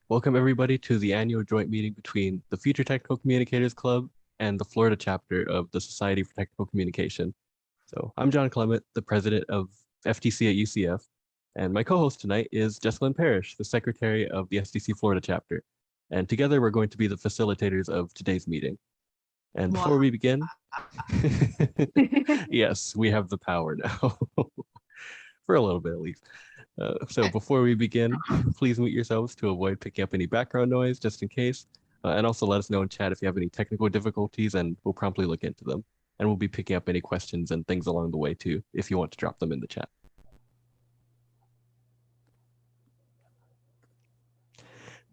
Welcome everybody to the annual joint meeting between the Future Technical Communicators Club and the Florida chapter of the Society for Technical Communication. So I'm John Clement, the president of FTC at UCF, and my co-host tonight is Jessalyn Parrish, the secretary of the STC Florida chapter. And together we're going to be the facilitators of today's meeting. And before we begin, yes, we have the power now, for a little bit at least. So before we begin, please mute yourselves to avoid picking up any background noise just in case. And also let us know in chat if you have any technical difficulties and we'll promptly look into them. And we'll be picking up any questions and things along the way too, if you want to drop them in the chat.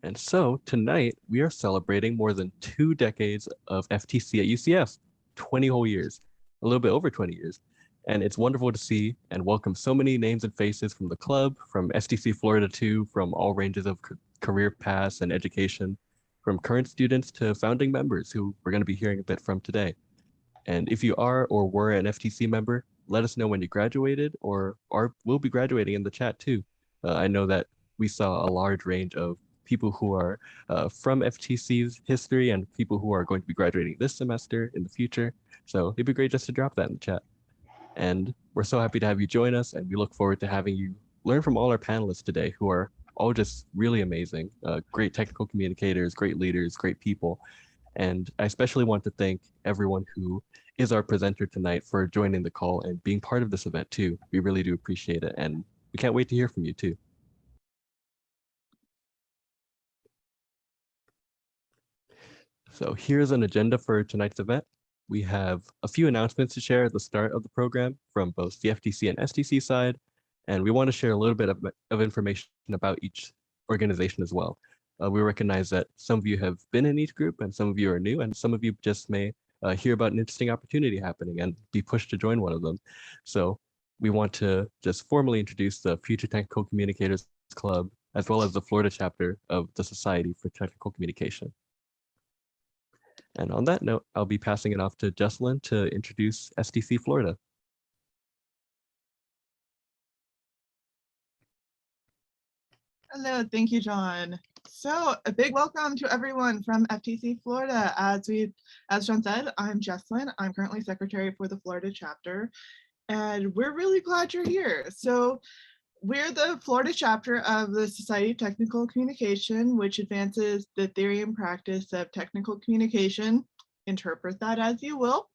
And so tonight we are celebrating more than 2 decades of FTC at UCF, 20 whole years, a little bit over 20 years. And it's wonderful to see and welcome so many names and faces from the club, from STC Florida too, from all ranges of career paths and education, from current students to founding members who we're going to be hearing a bit from today. And if you are or were an FTC member, let us know when you graduated or will be graduating in the chat too. I know that we saw a large range of people who are from FTC's history and people who are going to be graduating this semester in the future. So it'd be great just to drop that in the chat. And we're so happy to have you join us, and we look forward to having you learn from all our panelists today, who are all just really amazing, great technical communicators, great leaders, great people. And I especially want to thank everyone who is our presenter tonight for joining the call and being part of this event too. We really do appreciate it, and we can't wait to hear from you too. So here's an agenda for tonight's event. We have a few announcements to share at the start of the program from both the FTC and STC side, and we want to share a little bit of information about each organization as well. We recognize that some of you have been in each group and some of you are new, and some of you just may hear about an interesting opportunity happening and be pushed to join one of them. So we want to just formally introduce the Future Technical Communicators Club, as well as the Florida chapter of the Society for Technical Communication. And on that note, I'll be passing it off to Jessalyn to introduce STC Florida. Hello, thank you, John. So a big welcome to everyone from FTC Florida. As John said, I'm Jessalyn. I'm currently secretary for the Florida chapter, and we're really glad you're here. So we're the Florida chapter of the Society of Technical Communication, which advances the theory and practice of technical communication. Interpret that as you will.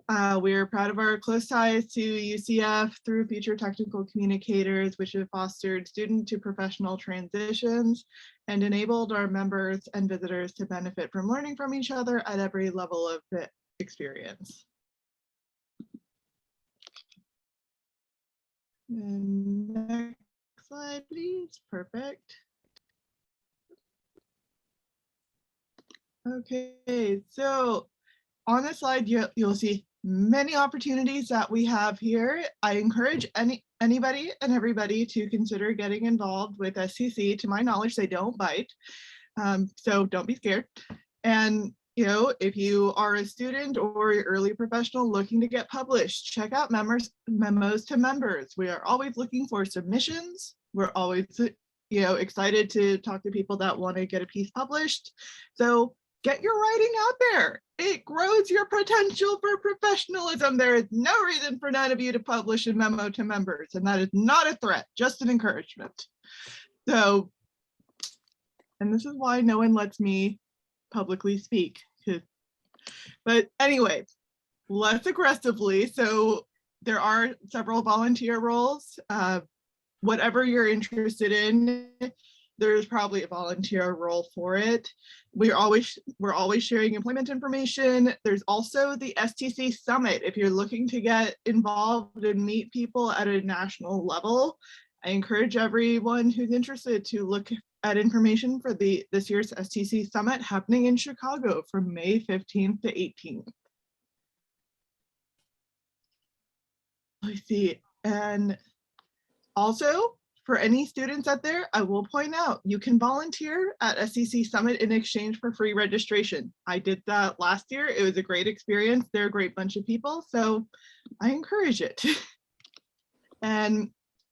We're proud of our close ties to UCF through Future Technical Communicators, which have fostered student to professional transitions and enabled our members and visitors to benefit from learning from each other at every level of the experience. And next slide, please. Perfect. Okay, so on this slide, you'll see many opportunities that we have here. I encourage anybody and everybody to consider getting involved with STC. To my knowledge, they don't bite, so don't be scared. And if you are a student or an early professional looking to get published, check out memos to members. We are always looking for submissions. We're always excited to talk to people that want to get a piece published. So get your writing out there. It grows your potential for professionalism. There is no reason for none of you to publish a memo to members, and that is not a threat, just an encouragement. So, and this is why no one lets me publicly speak. But anyway, less aggressively. So there are several volunteer roles. Whatever you're interested in, there's probably a volunteer role for it. We're always sharing employment information. There's also the STC Summit. If you're looking to get involved and meet people at a national level, I encourage everyone who's interested to look at information for this year's STC Summit happening in Chicago from May 15th to 18th. Let's see, and also, for any students out there, I will point out, you can volunteer at STC Summit in exchange for free registration. I did that last year. It was a great experience. They're a great bunch of people, so I encourage it. And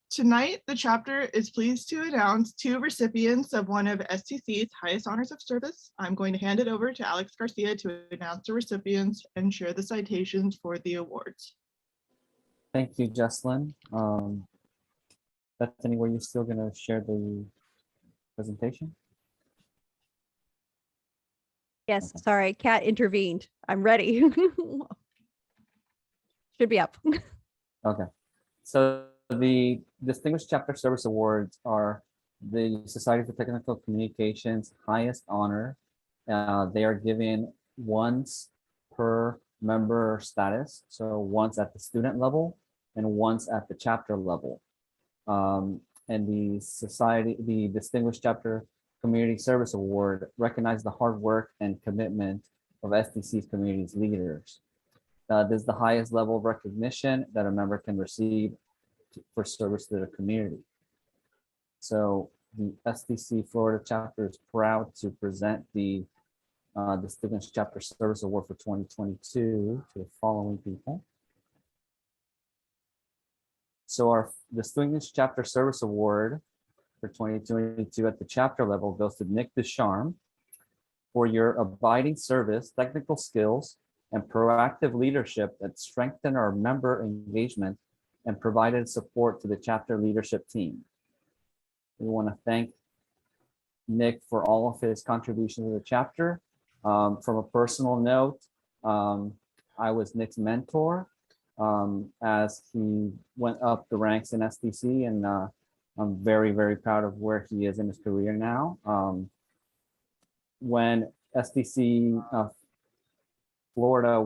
Tonight, the chapter is pleased to announce 2 recipients of one of STC's highest honors of service. I'm going to hand it over to Alex Garcia to announce the recipients and share the citations for the awards. Thank you, Jesslyn. Bethany, were you still going to share the presentation? Yes, Okay. sorry, Kat intervened. I'm ready. Should be up. Okay. So the Distinguished Chapter Service Awards are the Society for Technical Communications highest honor. They are given once per member status. So once at the student level and once at the chapter level. And the Distinguished Chapter Community Service Award recognizes the hard work and commitment of STC's community's leaders. This is the highest level of recognition that a member can receive for service to the community. So the STC Florida chapter is proud to present the Distinguished Chapter Service Award for 2022 to the following people. So our Distinguished Chapter Service Award for 2022 at the chapter level goes to Nick Ducharme for your abiding service, technical skills, and proactive leadership that strengthened our member engagement and provided support to the chapter leadership team. We want to thank Nick for all of his contributions to the chapter. From a personal note, I was Nick's mentor as he went up the ranks in STC, and I'm very, very proud of where he is in his career now. When STC Florida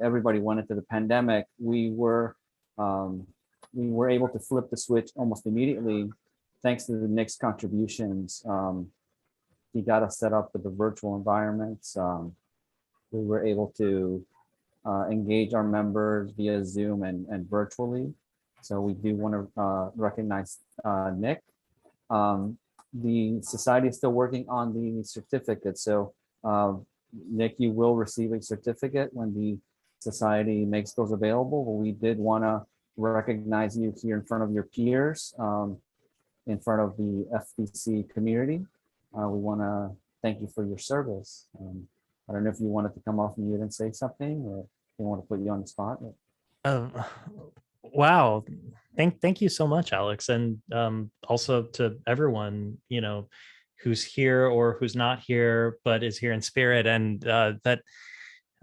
everybody went into the pandemic, we were able to flip the switch almost immediately thanks to the Nick's contributions. He got us set up with the virtual environments. We were able to engage our members via Zoom and virtually. So we do want to recognize Nick. The society is still working on the certificate. So Nick, you will receive a certificate when the society makes those available. But we did want to recognize you here in front of your peers, in front of the FTC community. We want to thank you for your service. I don't know if you wanted to come off mute and say something, or if they want to put you on the spot. Wow. Thank you so much, Alex. And also to everyone, who's here or who's not here, but is here in spirit, and that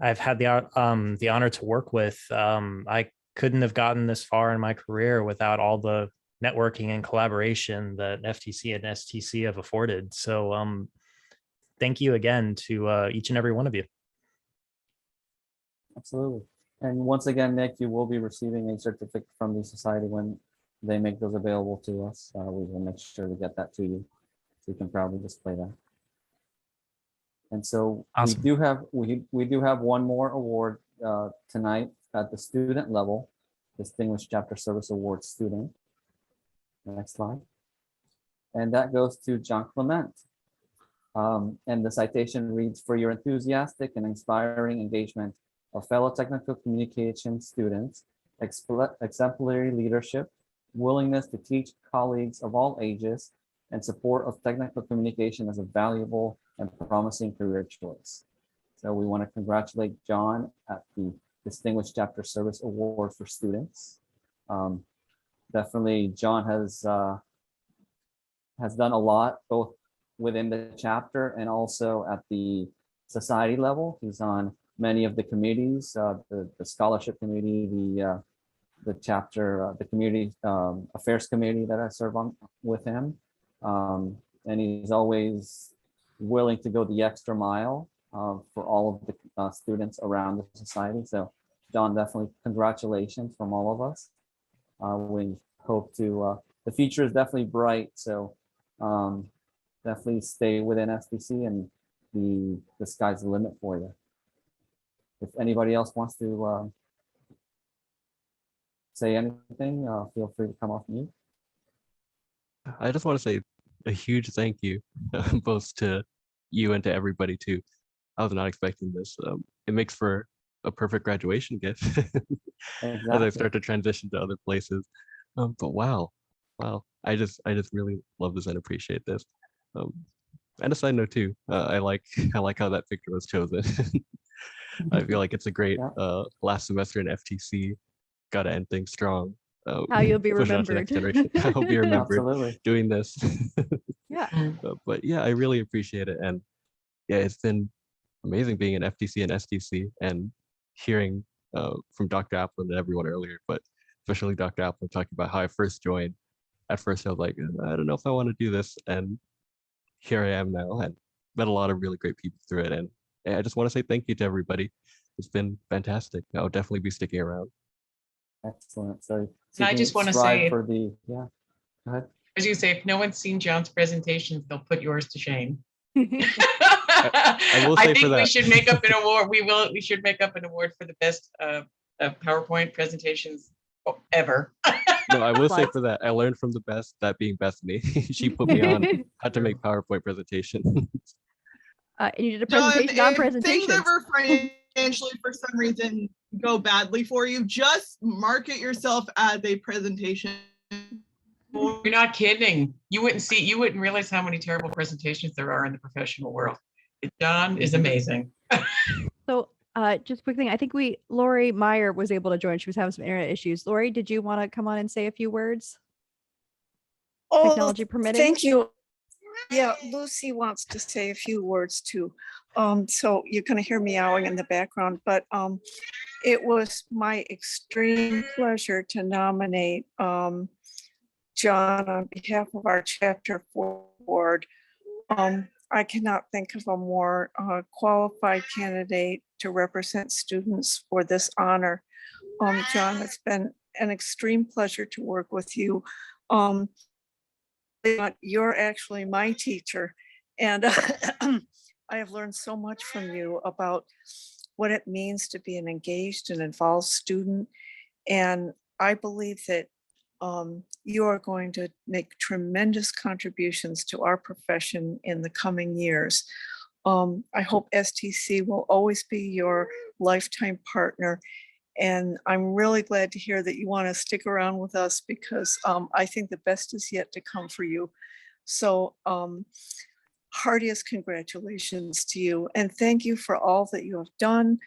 I've had the honor to work with. I couldn't have gotten this far in my career without all the networking and collaboration that FTC and STC have afforded. So thank you again to each and every one of you. Absolutely. And once again, Nick, you will be receiving a certificate from the society when they make those available to us. We will make sure to get that to you, so you can proudly display that. And so awesome. we do have one more award tonight at the student level, Distinguished Chapter Service Award student. Next slide. And that goes to John Clement. And the citation reads, for your enthusiastic and inspiring engagement of fellow technical communication students, exemplary leadership, willingness to teach colleagues of all ages, and support of technical communication as a valuable and promising career choice. So we want to congratulate John at the Distinguished Chapter Service Award for students. Definitely, John has done a lot, both within the chapter and also at the society level. He's on many of the committees, the scholarship committee, the chapter, the community affairs committee that I serve on with him. And he's always willing to go the extra mile for all of the students around the society. So John, definitely congratulations from all of us. We hope to, the future is definitely bright. So definitely stay within STC, and the sky's the limit for you. If anybody else wants to say anything, feel free to come off mute. I just want to say a huge thank you, both to you and to everybody too. I was not expecting this. It makes for a perfect graduation gift Exactly. as I start to transition to other places. But wow, I just really love this and appreciate this. Um, and a side note too, I like I like how that picture was chosen. I feel like it's a great Yeah. last semester in FTC. Got to end things strong. How you'll be Push it on to the next generation. I'll be remembered Absolutely. doing this. Yeah. But yeah, I really appreciate it, and yeah, it's been amazing being in FTC and STC and hearing from Dr. Applin and everyone earlier, but especially Dr. Applin talking about how I first joined. At first, I was like, I don't know if I want to do this, and here I am now, and met a lot of really great people through it. And I just want to say thank you to everybody. It's been fantastic. I'll definitely be sticking around. Excellent. So And you I can just want to strive say, for the, yeah, go ahead. as you say, if no one's seen John's presentations, they'll put yours to shame. I will I say for think we that. should make up an award. We should make up an award for the best PowerPoint presentations ever. No, I will say Slides. for that, I learned from the best, that being Bethany. She put me on how to make PowerPoint presentations. And you did a John, presentation on if presentations. things ever financially for some reason go badly for you, just market yourself as a presentation. You're not kidding. You wouldn't realize how many terrible presentations there are in the professional world. John is amazing. So just a quick thing. I think Lori Meyer was able to join. She was having some internet issues. Lori, did you want to come on and say a few words? Technology permitting? Thank you. Yeah, Lucy wants to say a few words too. So you're going to hear meowing in the background, but it was my extreme pleasure to nominate John on behalf of our Chapter 4 board. I cannot think of a more qualified candidate to represent students for this honor. John, it's been an extreme pleasure to work with you. You're actually my teacher, and I have learned so much from you about what it means to be an engaged and involved student. And I believe that you are going to make tremendous contributions to our profession in the coming years. I hope STC will always be your lifetime partner. And I'm really glad to hear that you want to stick around with us, because I think the best is yet to come for you. So heartiest congratulations to you. And thank you for all that you have done,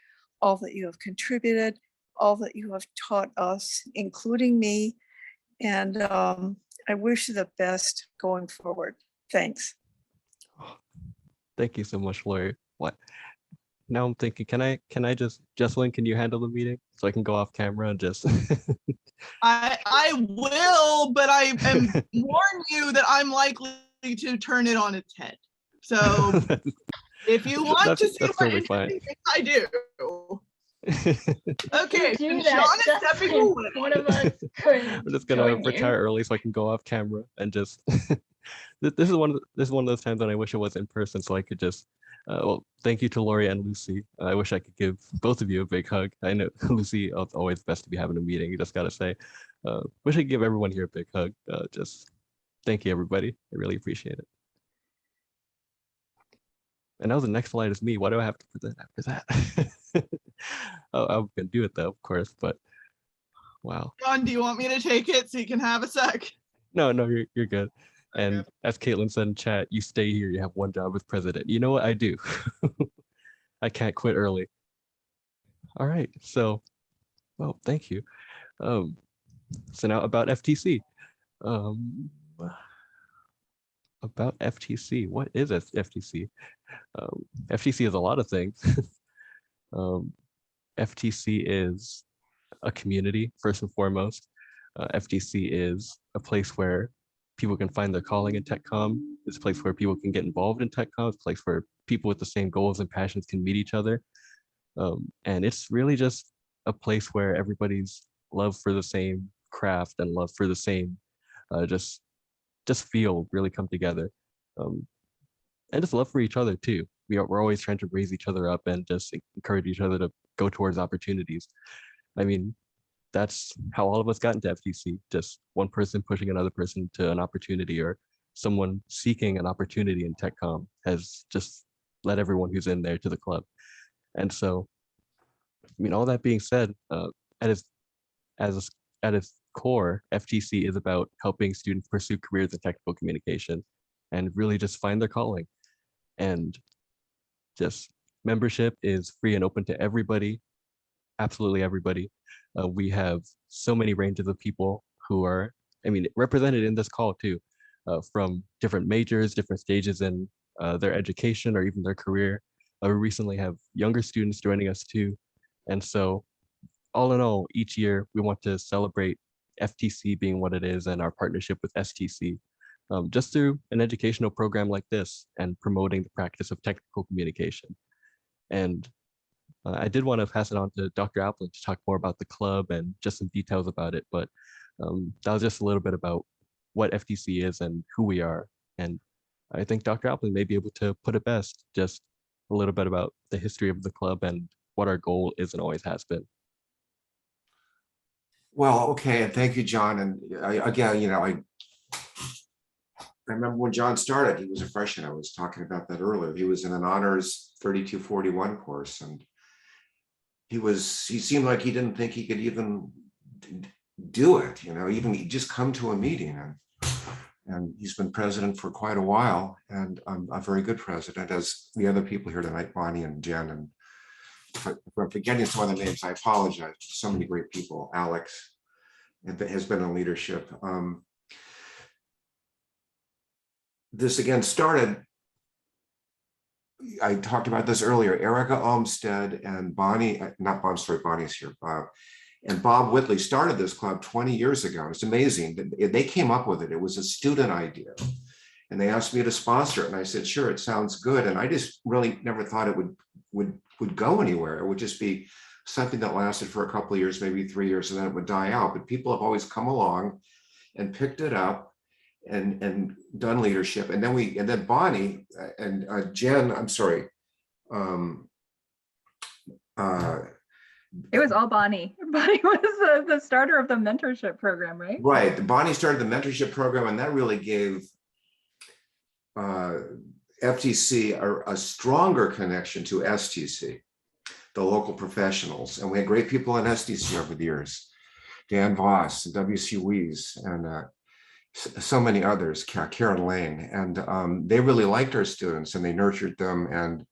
all that you have contributed, all that you have taught us, including me. And I wish you the best going forward. Thanks. Thank you so much, Lori. What? Now I'm thinking, can I just, Jesselyn, can you handle the meeting so I can go off camera and just I will, but I am warn you that I'm likely to turn it on its head. So if you want to see that's what totally fine. I do. Okay, so Do John that is just stepping so away. one of us could I'm just gonna join you. retire early so I can go off camera and just this is one of those times when I wish it was in person so I could just well, thank you to Lori and Lucy. I wish I could give both of you a big hug. I know Lucy, it's always best to be having a meeting. You just gotta say, wish I could give everyone here a big hug. Just thank you, everybody. I really appreciate it. And now the next slide is me. Why do I have to put that after that? Oh, I'm gonna do it though, of course, but wow. John, do you want me to take it so you can have a sec? No, you're good. And as Caitlin said in chat, you stay here, you have one job as president. You know what I do? I can't quit early. All right, so, well, thank you. So now about FTC. About FTC, what is FTC? FTC is a lot of things. FTC is a community, first and foremost. FTC is a place where people can find their calling in TechCom. It's a place where people can get involved in TechCom. It's a place where people with the same goals and passions can meet each other. And it's really just a place where everybody's love for the same craft and love for the same just field really come together. And just love for each other too. We're always trying to raise each other up and just encourage each other to go towards opportunities. I mean, that's how all of us got into FTC, just one person pushing another person to an opportunity, or someone seeking an opportunity in TechCom has just led everyone who's in there to the club. And so, I mean, all that being said, at its core, FTC is about helping students pursue careers in technical communication and really just find their calling. And just membership is free and open to everybody, absolutely everybody. We have so many ranges of people who are, represented in this call too, from different majors, different stages in their education or even their career. We recently have younger students joining us too. And so all in all, each year we want to celebrate FTC being what it is and our partnership with STC, just through an educational program like this and promoting the practice of technical communication. And I did want to pass it on to Dr. Applin to talk more about the club and just some details about it, but that was just a little bit about what FTC is and who we are. And I think Dr. Applin may be able to put it best, just a little bit about the history of the club and what our goal is and always has been. Well, okay, and thank you, John. And again, I remember when John started, he was a freshman. I was talking about that earlier. He was in an honors 3241 course, and he seemed like he didn't think he could even do it, even just come to a meeting. And he's been president for quite a while, and a very good president, as the other people here tonight, Bonnie and Jen. And if I'm forgetting some other names, I apologize. So many great people. Alex has been in leadership. This again started, I talked about this earlier, Erica Olmstead and Bonnie's here, and Bob Whitley started this club 20 years ago. It's amazing. They came up with it. It was a student idea. And they asked me to sponsor it. And I said, sure, it sounds good. And I just really never thought it would go anywhere. It would just be something that lasted for a couple of years, maybe 3 years, and then it would die out. But people have always come along and picked it up and done leadership. And then Bonnie and Jen, I'm sorry. It was all Bonnie. Bonnie was the starter of the mentorship program, right? Right. Bonnie started the mentorship program, and that really gave FTC a stronger connection to STC, the local professionals. And we had great people in STC over the years. Dan Voss, W.C. Weiss, and so many others, Karen Lane. And they really liked our students, and they nurtured them. And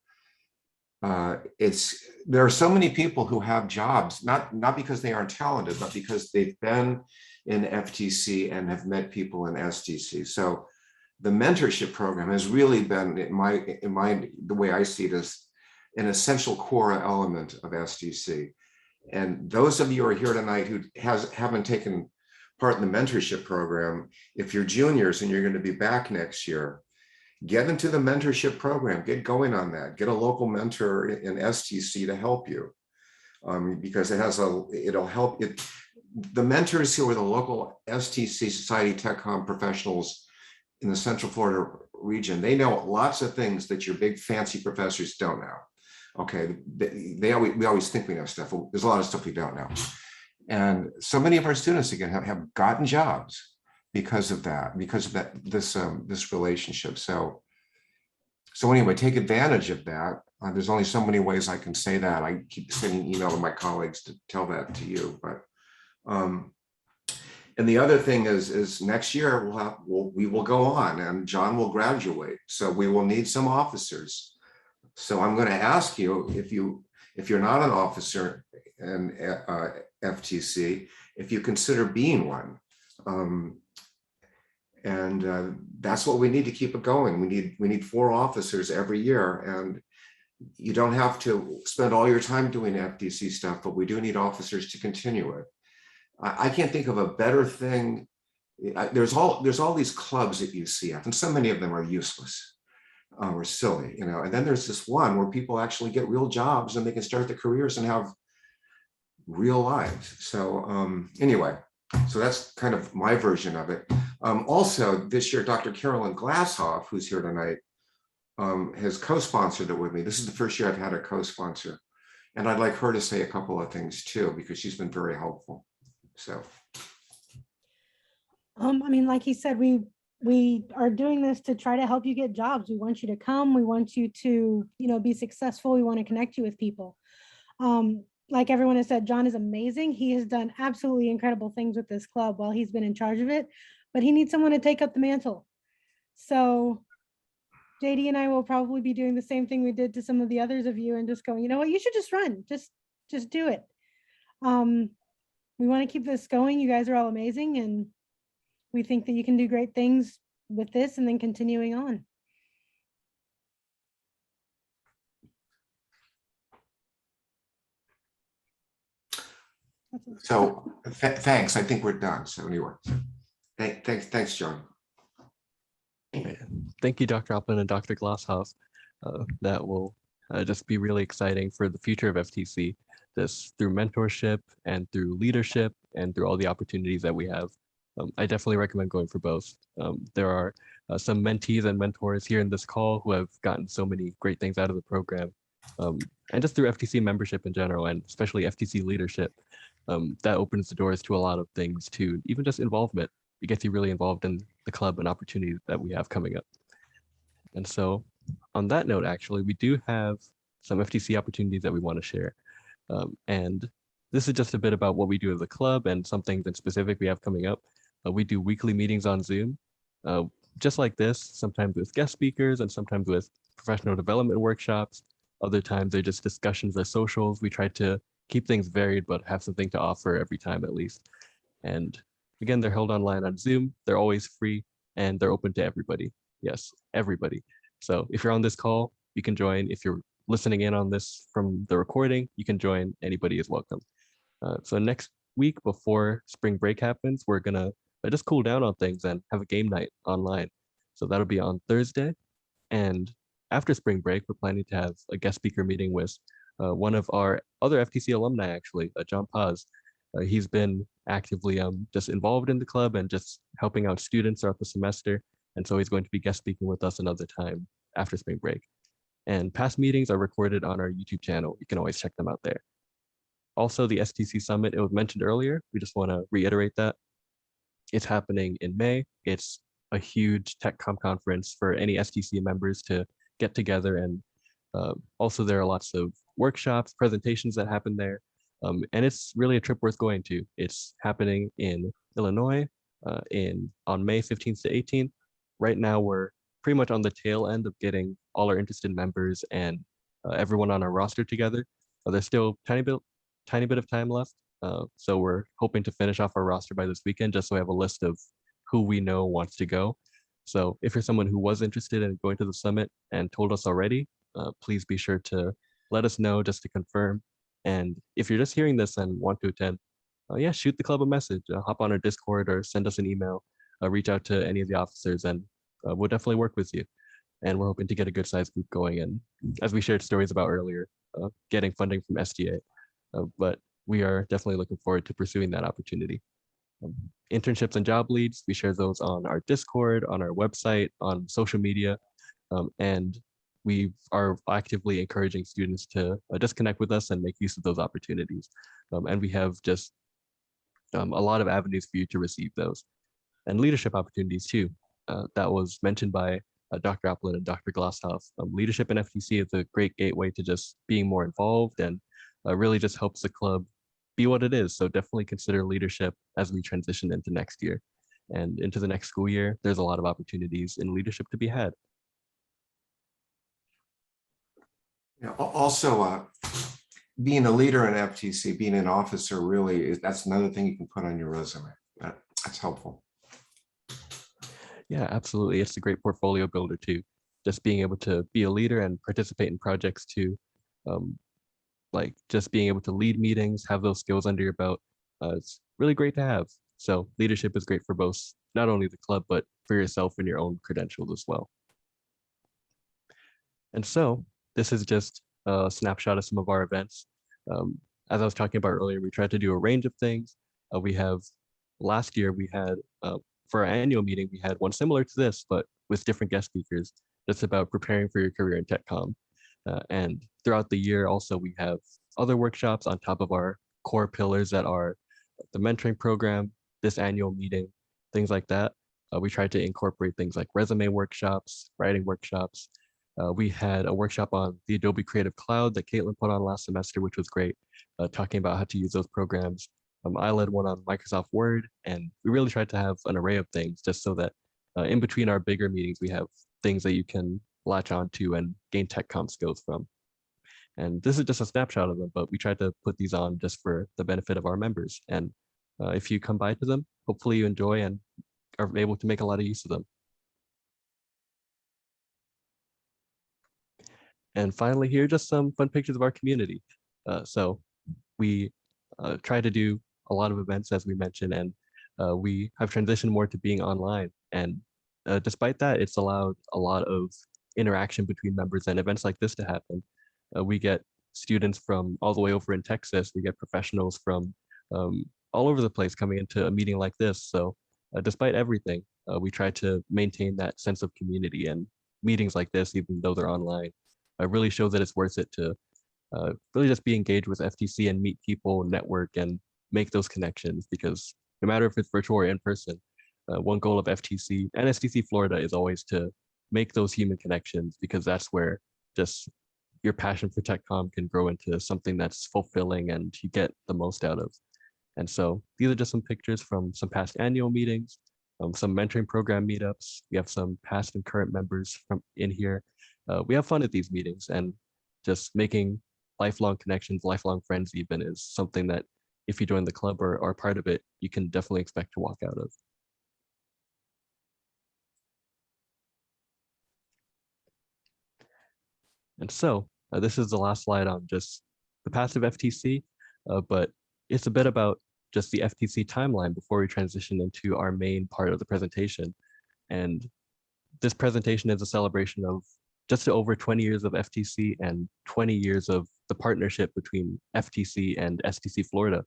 there are so many people who have jobs, not because they aren't talented, but because they've been in FTC and have met people in STC. So the mentorship program has really been, the way I see it, as an essential core element of STC. And those of you who are here tonight who haven't taken part in the mentorship program, if you're juniors and you're going to be back next year, get into the mentorship program, get going on that, get a local mentor in STC to help you, because it'll help. The mentors who are the local STC Society TechCom professionals in the Central Florida region, they know lots of things that your big fancy professors don't know. Okay, we always think we know stuff. Well, there's a lot of stuff we don't know. And so many of our students again have gotten jobs because of this relationship. So anyway, take advantage of that. There's only so many ways I can say that. I keep sending email to my colleagues to tell that to you. But and the other thing is next year we will go on, and John will graduate. So we will need some officers. So I'm going to ask you, if you're not an officer in FTC, if you consider being one. And that's what we need to keep it going. We need 4 officers every year, and you don't have to spend all your time doing FTC stuff, but we do need officers to continue it. I can't think of a better thing. There's all these clubs at UCF, and so many of them are useless or silly, and then there's this one where people actually get real jobs and they can start their careers and have real lives. So anyway, so that's kind of my version of it. Also, this year, Dr. Carolyn Glasshoff, who's here tonight, has co-sponsored it with me. This is the first year I've had a co-sponsor. And I'd like her to say a couple of things too, because she's been very helpful. So. Like he said, we are doing this to try to help you get jobs. We want you to come. We want you to, be successful. We want to connect you with people. like everyone has said, John is amazing. He has done absolutely incredible things with this club while he's been in charge of it, but he needs someone to take up the mantle. So JD and I will probably be doing the same thing we did to some of the others of you and just going, you know what, you should just run, just do it. We want to keep this going. You guys are all amazing, and we think that you can do great things with this and then continuing on. So thanks. I think we're done. So anyway, thanks, John. Thank you, Dr. Alpin and Dr. Glasshoff. That will just be really exciting for the future of FTC, just through mentorship and through leadership and through all the opportunities that we have. I definitely recommend going for both. There are some mentees and mentors here in this call who have gotten so many great things out of the program. And just through FTC membership in general, and especially FTC leadership, that opens the doors to a lot of things too, even just involvement. It gets you really involved in the club and opportunities that we have coming up. And so on that note, actually, we do have some FTC opportunities that we want to share. And this is just a bit about what we do as a club and some things in specific we have coming up. We do weekly meetings on Zoom, just like this, sometimes with guest speakers and sometimes with professional development workshops. Other times they're just discussions or socials. We try to keep things varied, but have something to offer every time at least. And again, they're held online on Zoom. They're always free and they're open to everybody. Yes, everybody. So if you're on this call, you can join. If you're listening in on this from the recording, you can join. Anybody is welcome. So next week before spring break happens, we're gonna just cool down on things and have a game night online. So that'll be on Thursday. And after spring break, we're planning to have a guest speaker meeting with one of our other FTC alumni, actually, John Paz. He's been actively just involved in the club and just helping out students throughout the semester. And so he's going to be guest speaking with us another time after spring break. And past meetings are recorded on our YouTube channel. You can always check them out there. Also, the STC Summit, it was mentioned earlier. We just want to reiterate that. It's happening in May. It's a huge TechCom conference for any STC members to get together. And also there are lots of workshops, presentations that happen there. And it's really a trip worth going to. It's happening in Illinois on May 15th to 18th. Right now, we're pretty much on the tail end of getting all our interested members and everyone on our roster together. There's still tiny bit of time left. So we're hoping to finish off our roster by this weekend, just so we have a list of who we know wants to go. So if you're someone who was interested in going to the summit and told us already, please be sure to let us know just to confirm. And if you're just hearing this and want to attend, yeah, shoot the club a message, hop on our Discord or send us an email, reach out to any of the officers, and we'll definitely work with you. And we're hoping to get a good sized group going. And as we shared stories about earlier, getting funding from SGA. But we are definitely looking forward to pursuing that opportunity. Internships and job leads, we share those on our Discord, on our website, on social media. And we are actively encouraging students to just connect with us and make use of those opportunities. And we have just a lot of avenues for you to receive those. And leadership opportunities too. That was mentioned by Dr. Applin and Dr. Glasshoff. Leadership in FTC is a great gateway to just being more involved and really just helps the club be what it is. So definitely consider leadership as we transition into next year and into the next school year. There's a lot of opportunities in leadership to be had. Yeah, also, being a leader in FTC, being an officer, really that's another thing you can put on your resume. That's helpful. Yeah, absolutely. It's a great portfolio builder too. Just being able to be a leader and participate in projects too. Like just being able to lead meetings, have those skills under your belt. It's really great to have. So leadership is great for both, not only the club, but for yourself and your own credentials as well. And so this is just a snapshot of some of our events. As I was talking about earlier, we tried to do a range of things. Last year we had, for our annual meeting, we had one similar to this, but with different guest speakers, just about preparing for your career in TechCom. And throughout the year, also, we have other workshops on top of our core pillars that are the mentoring program, this annual meeting, things like that. We try to incorporate things like resume workshops, writing workshops, We had a workshop on the Adobe Creative Cloud that Caitlin put on last semester, which was great, talking about how to use those programs. I led one on Microsoft Word, and we really tried to have an array of things just so that in between our bigger meetings, we have things that you can latch onto and gain tech comm skills from. And this is just a snapshot of them, but we tried to put these on just for the benefit of our members. And if you come by to them, hopefully you enjoy and are able to make a lot of use of them. And finally, here are just some fun pictures of our community. So we try to do a lot of events, as we mentioned, and we have transitioned more to being online. And despite that, it's allowed a lot of interaction between members and events like this to happen. We get students from all the way over in Texas. We get professionals from all over the place coming into a meeting like this. So despite everything, we try to maintain that sense of community, and meetings like this, even though they're online, really show that it's worth it to really just be engaged with FTC and meet people, network, and make those connections, because no matter if it's virtual or in person, one goal of FTC and STC Florida is always to make those human connections, because that's where just your passion for tech comm can grow into something that's fulfilling and you get the most out of. And so these are just some pictures from some past annual meetings, some mentoring program meetups. We have some past and current members from in here. We have fun at these meetings, and just making lifelong connections, lifelong friends even, is something that if you join the club or are part of it, you can definitely expect to walk out of. And so this is the last slide on just the past of FTC, but it's a bit about just the FTC timeline before we transition into our main part of the presentation. And this presentation is a celebration of just over 20 years of FTC and 20 years of the partnership between FTC and STC Florida.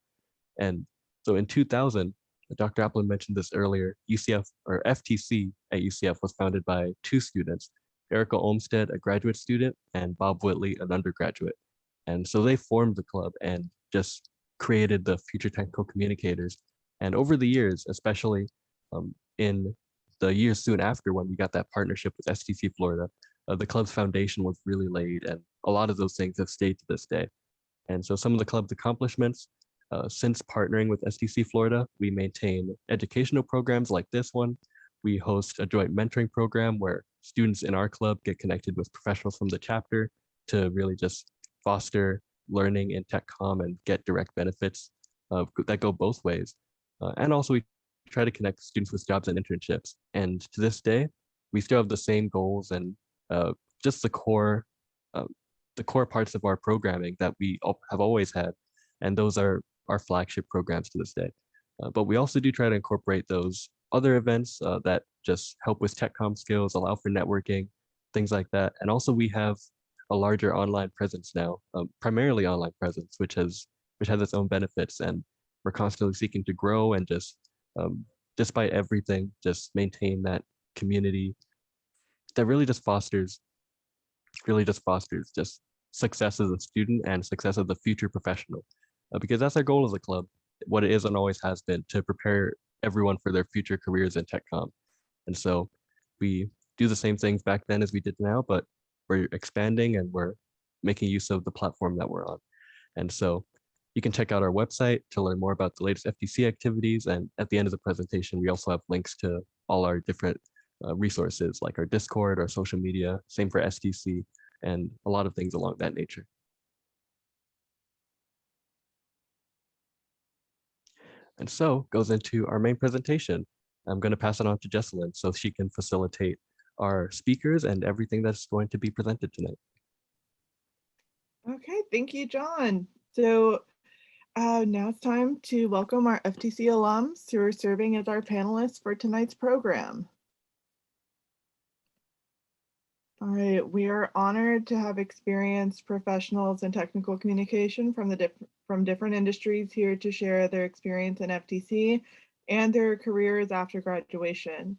And so in 2000, Dr. Applin mentioned this earlier, UCF or FTC at UCF was founded by two students, Erica Olmstead, a graduate student, and Bob Whitley, an undergraduate. And so they formed the club and just created the Future Technical Communicators. And over the years, especially in the years soon after when we got that partnership with STC Florida, the club's foundation was really laid, and a lot of those things have stayed to this day. And so some of the club's accomplishments, since partnering with STC Florida, we maintain educational programs like this one. We host a joint mentoring program where students in our club get connected with professionals from the chapter to really just foster learning in tech comm and get direct benefits that go both ways. And also we try to connect students with jobs and internships. And to this day, we still have the same goals and just the core parts of our programming that we have always had. And those are our flagship programs to this day. But we also do try to incorporate those other events that just help with tech comm skills, allow for networking, things like that. And also we have a larger online presence now, primarily online presence, which has its own benefits. And we're constantly seeking to grow and just, despite everything, just maintain that community that really just fosters just success as a student and success as a future professional. Because that's our goal as a club, what it is and always has been, to prepare everyone for their future careers in tech comm. And so we do the same things back then as we did now, but we're expanding and we're making use of the platform that we're on. And so you can check out our website to learn more about the latest FTC activities. And at the end of the presentation, we also have links to all our different resources like our Discord, our social media, same for STC, and a lot of things along that nature. And so goes into our main presentation. I'm going to pass it on to Jesselyn so she can facilitate our speakers and everything that's going to be presented tonight. Okay, thank you, John. So now it's time to welcome our FTC alums who are serving as our panelists for tonight's program. All right, we are honored to have experienced professionals in technical communication from different industries here to share their experience in FTC and their careers after graduation.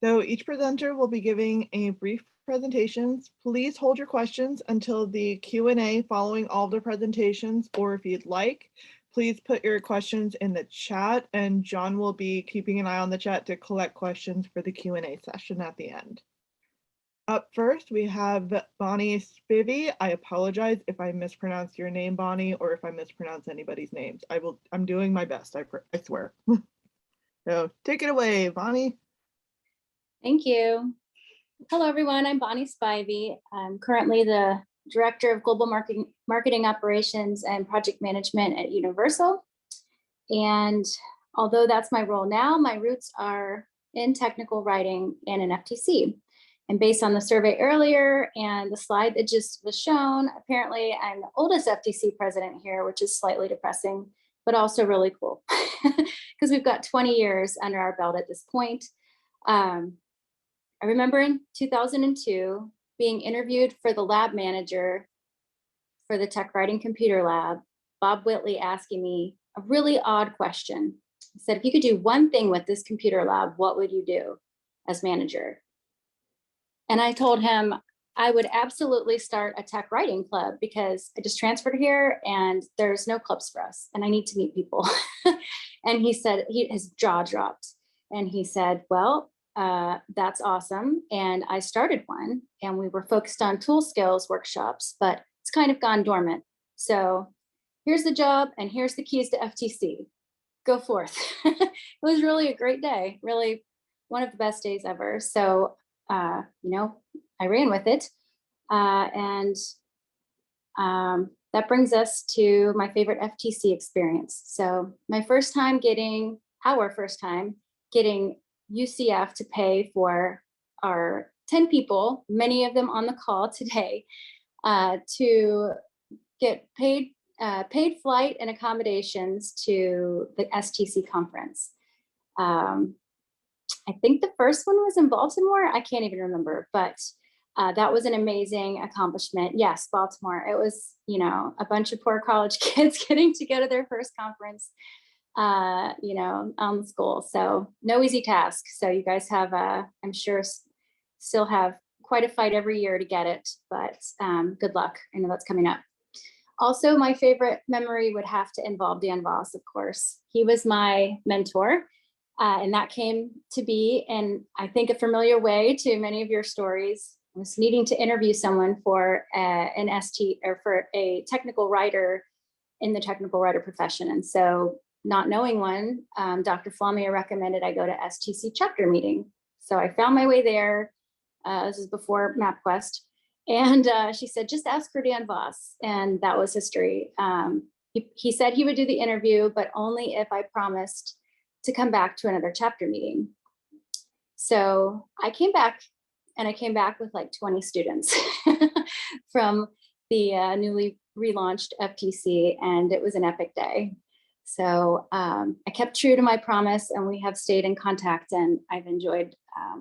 So each presenter will be giving a brief presentations. Please hold your questions until the Q&A following all the presentations, or if you'd like, please put your questions in the chat and John will be keeping an eye on the chat to collect questions for the Q&A session at the end. Up first, we have Bonnie Spivey. I apologize if I mispronounce your name, Bonnie, or if I mispronounce anybody's names. I'm doing my best, I swear. So take it away, Bonnie. Thank you. Hello, everyone. I'm Bonnie Spivey. I'm currently the Director of Global Marketing Operations and Project Management at Universal. And although that's my role now, my roots are in technical writing and in FTC. And based on the survey earlier and the slide that just was shown, apparently I'm the oldest FTC president here, which is slightly depressing, but also really cool because we've got 20 years under our belt at this point. I remember in 2002 being interviewed for the lab manager for the Tech Writing Computer Lab, Bob Whitley asking me a really odd question. He said, if you could do one thing with this computer lab, what would you do as manager? And I told him I would absolutely start a tech writing club because I just transferred here and there's no clubs for us and I need to meet people. And he said, his jaw dropped and he said, well, that's awesome. And I started one and we were focused on tool skills workshops, but it's kind of gone dormant. So here's the job and here's the keys to FTC. Go forth. It was really a great day, really one of the best days ever. So I ran with it. That brings us to my favorite FTC experience. So our first time getting UCF to pay for our 10 people, many of them on the call today, to get paid flight and accommodations to the STC conference. I think the first one was in Baltimore. I can't even remember, but that was an amazing accomplishment. Yes, Baltimore. It was, a bunch of poor college kids getting to go to their first conference, on the school. So no easy task. So you guys have, I'm sure, still have quite a fight every year to get it, but good luck. I know that's coming up. Also, my favorite memory would have to involve Dan Voss, of course. He was my mentor. And that came to be, in I think, a familiar way to many of your stories. I was needing to interview someone for for a technical writer in the technical writer profession. And so not knowing one, Dr. Flamia recommended I go to STC chapter meeting. So I found my way there. This is before MapQuest. And she said, just ask for Dan Voss. And that was history. He said he would do the interview, but only if I promised to come back to another chapter meeting. So I came back with like 20 students from the newly relaunched FTC, and it was an epic day. So I kept true to my promise and we have stayed in contact, and I've enjoyed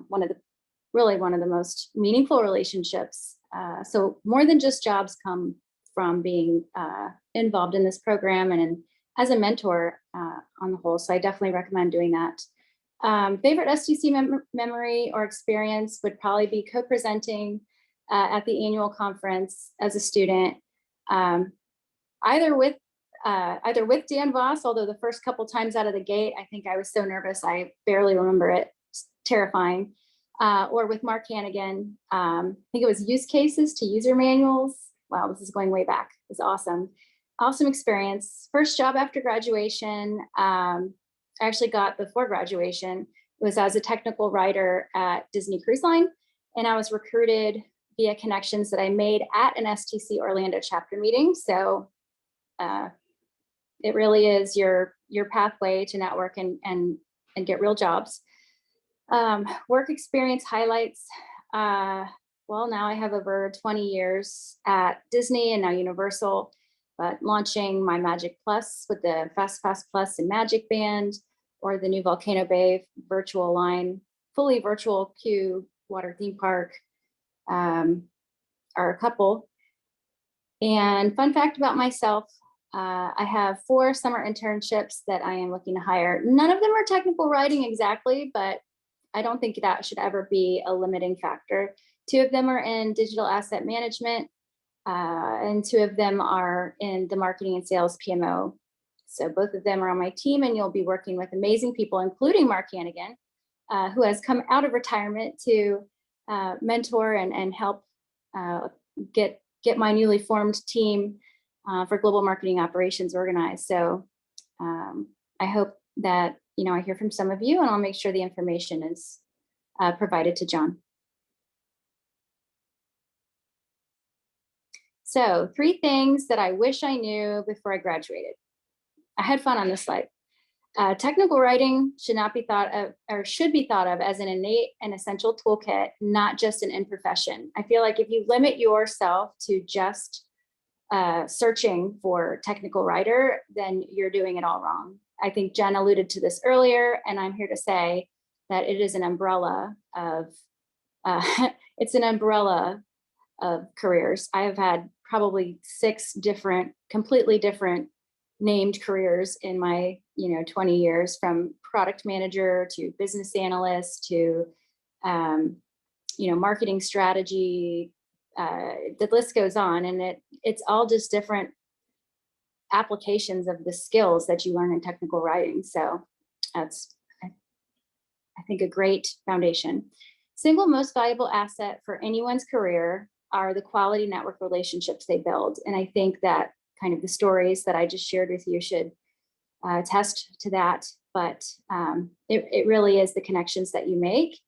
one of the most meaningful relationships. So more than just jobs come from being involved in this program and as a mentor on the whole. So I definitely recommend doing that. Favorite STC memory or experience would probably be co-presenting at the annual conference as a student, either with Dan Voss, although the first couple times out of the gate, I think I was so nervous, I barely remember it. It's terrifying. Or with Mark Hannigan. I think it was use cases to user manuals. Wow, this is going way back. It's awesome. Awesome experience. First job after graduation. I actually got before graduation. It was as a technical writer at Disney Cruise Line. And I was recruited via connections that I made at an STC Orlando chapter meeting. So it really is your pathway to network and get real jobs. Work experience highlights. Well, now I have over 20 years at Disney and now Universal, but launching my Magic Plus with the Fast Pass Plus and Magic Band, or the new Volcano Bay virtual line, fully virtual queue water theme park, are a couple. And fun fact about myself, I have 4 summer internships that I am looking to hire. None of them are technical writing exactly, but I don't think that should ever be a limiting factor. 2 of them are in digital asset management, and 2 of them are in the marketing and sales PMO. So both of them are on my team, and you'll be working with amazing people, including Mark Hannigan, who has come out of retirement to mentor and help get my newly formed team for global marketing operations organized. So I hope that, I hear from some of you, and I'll make sure the information is provided to John. So 3 things that I wish I knew before I graduated. I had fun on this slide. Technical writing should not be thought of, or should be thought of, as an innate and essential toolkit, not just an in profession. I feel like if you limit yourself to just searching for technical writer, then you're doing it all wrong. I think Jen alluded to this earlier, and I'm here to say that it is an umbrella of, it's an umbrella of careers. I have had probably 6 completely different named careers in my 20 years, from product manager to business analyst to marketing strategy. The list goes on, and it's all just different applications of the skills that you learn in technical writing. So that's, I think, a great foundation. Single most valuable asset for anyone's career are the quality network relationships they build. And I think that kind of the stories that I just shared with you should attest to that. But it really is the connections that you make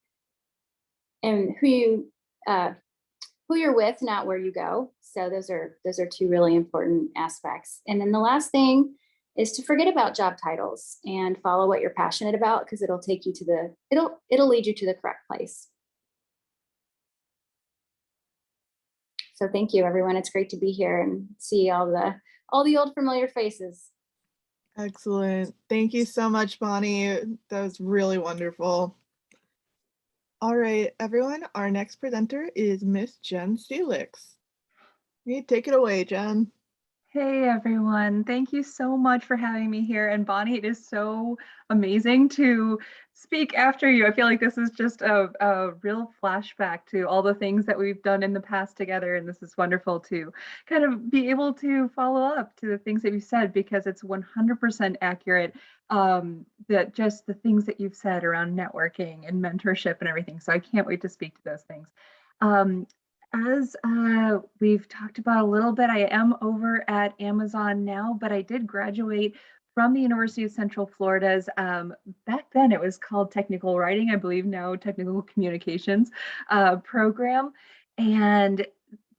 and who you're with, not where you go. So those are 2 really important aspects. And then the last thing is to forget about job titles and follow what you're passionate about, because it'll take you to it'll lead you to the correct place. So thank you, everyone. It's great to be here and see all the old familiar faces. Excellent. Thank you so much, Bonnie. That was really wonderful. All right, everyone, our next presenter is Miss Jen Selix. Take it away, Jen. Hey, everyone. Thank you so much for having me here. And Bonnie, it is so amazing to speak after you. I feel like this is just a real flashback to all the things that we've done in the past together. And this is wonderful to kind of be able to follow up to the things that you said, because it's 100% accurate, that just the things that you've said around networking and mentorship and everything. So I can't wait to speak to those things. As we've talked about a little bit, I am over at Amazon now, but I did graduate from the University of Central Florida's, back then it was called Technical Writing, I believe now Technical Communications program, and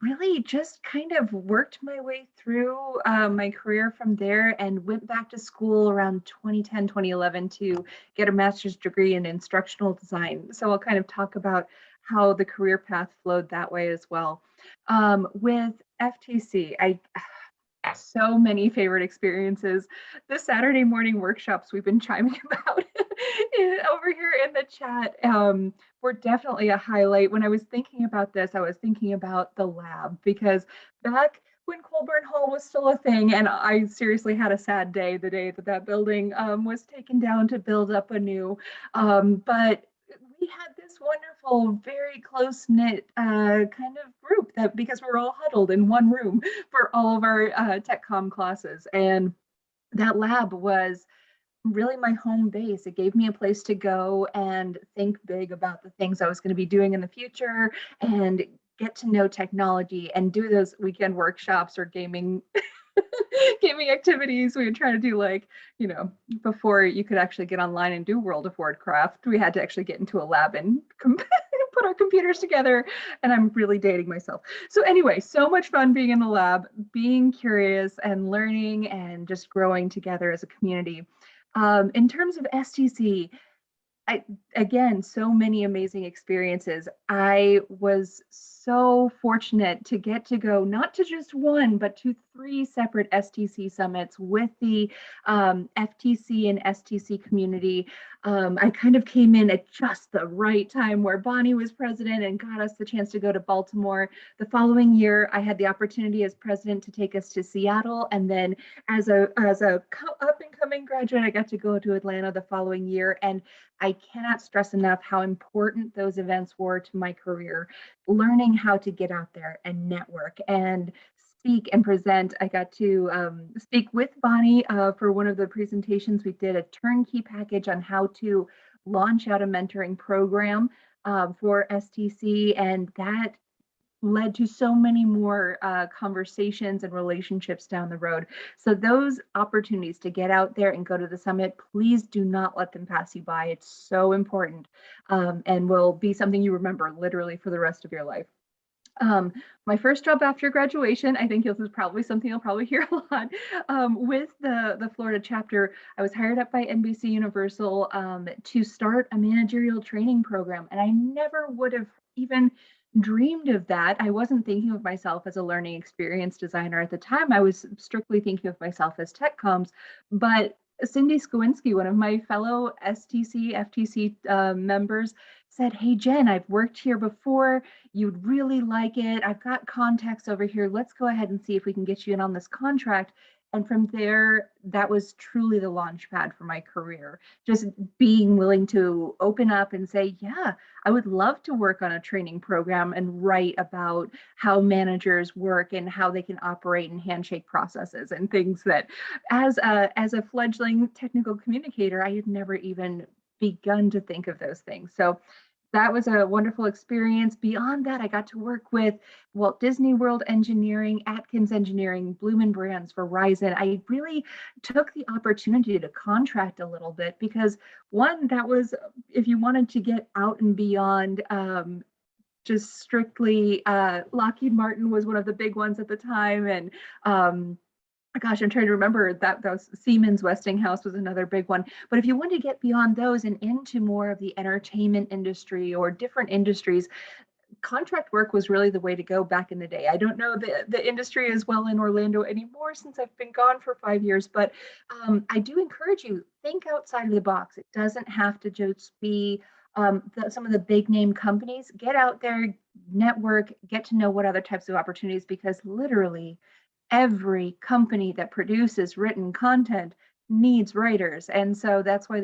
really just kind of worked my way through my career from there, and went back to school around 2010, 2011 to get a master's degree in instructional design. So I'll kind of talk about how the career path flowed that way as well. With FTC, so many favorite experiences. The Saturday morning workshops we've been chiming about over here in the chat were definitely a highlight. When I was thinking about this, I was thinking about the lab, because back when Colburn Hall was still a thing, and I seriously had a sad day the day that building was taken down to build up anew. But we had this wonderful, very close-knit kind of group, that because we were all huddled in one room for all of our tech comm classes. And that lab was really my home base. It gave me a place to go and think big about the things I was going to be doing in the future, and get to know technology and do those weekend workshops or gaming activities. We would try to do, like, before you could actually get online and do World of Warcraft, we had to actually get into a lab and put our computers together. And I'm really dating myself. So anyway, so much fun being in the lab, being curious and learning and just growing together as a community. In terms of STC, again, so many amazing experiences. I was so fortunate to get to go not to just one, but to 3 separate STC summits with the FTC and STC community. I kind of came in at just the right time where Bonnie was president and got us the chance to go to Baltimore. The following year, I had the opportunity as president to take us to Seattle. And then as a up and coming graduate, I got to go to Atlanta the following year. And I cannot stress enough how important those events were to my career. Learning how to get out there and network and speak and present. I got to speak with Bonnie for one of the presentations. We did a turnkey package on how to launch out a mentoring program for STC, and that led to so many more conversations and relationships down the road. So those opportunities to get out there and go to the summit, please do not let them pass you by. It's so important, and will be something you remember literally for the rest of your life. My first job after graduation, I think this is probably something you'll probably hear a lot, with the Florida chapter. I was hired up by NBC Universal to start a managerial training program, and I never would have even dreamed of that. I wasn't thinking of myself as a learning experience designer at the time. I was strictly thinking of myself as tech comms, but Cindy Skowinski, one of my fellow STC-FTC members, said, "Hey, Jen, I've worked here before. You'd really like it. I've got contacts over here. Let's go ahead and see if we can get you in on this contract." And from there, that was truly the launch pad for my career. Just being willing to open up and say, yeah, I would love to work on a training program and write about how managers work and how they can operate in handshake processes and things that as a fledgling technical communicator, I had never even begun to think of those things. So that was a wonderful experience. Beyond that, I got to work with Walt Disney World Engineering, Atkins Engineering, Bloomin' Brands, Verizon. I really took the opportunity to contract a little bit because, one, that was, if you wanted to get out and beyond just strictly, Lockheed Martin was one of the big ones at the time. And gosh, I'm trying to remember that those Siemens Westinghouse was another big one. But if you want to get beyond those and into more of the entertainment industry or different industries, contract work was really the way to go back in the day. I don't know the industry as well in Orlando anymore since I've been gone for 5 years, but I do encourage you, think outside of the box. It doesn't have to just be some of the big name companies. Get out there, network, get to know what other types of opportunities, because literally every company that produces written content needs writers. And so that's why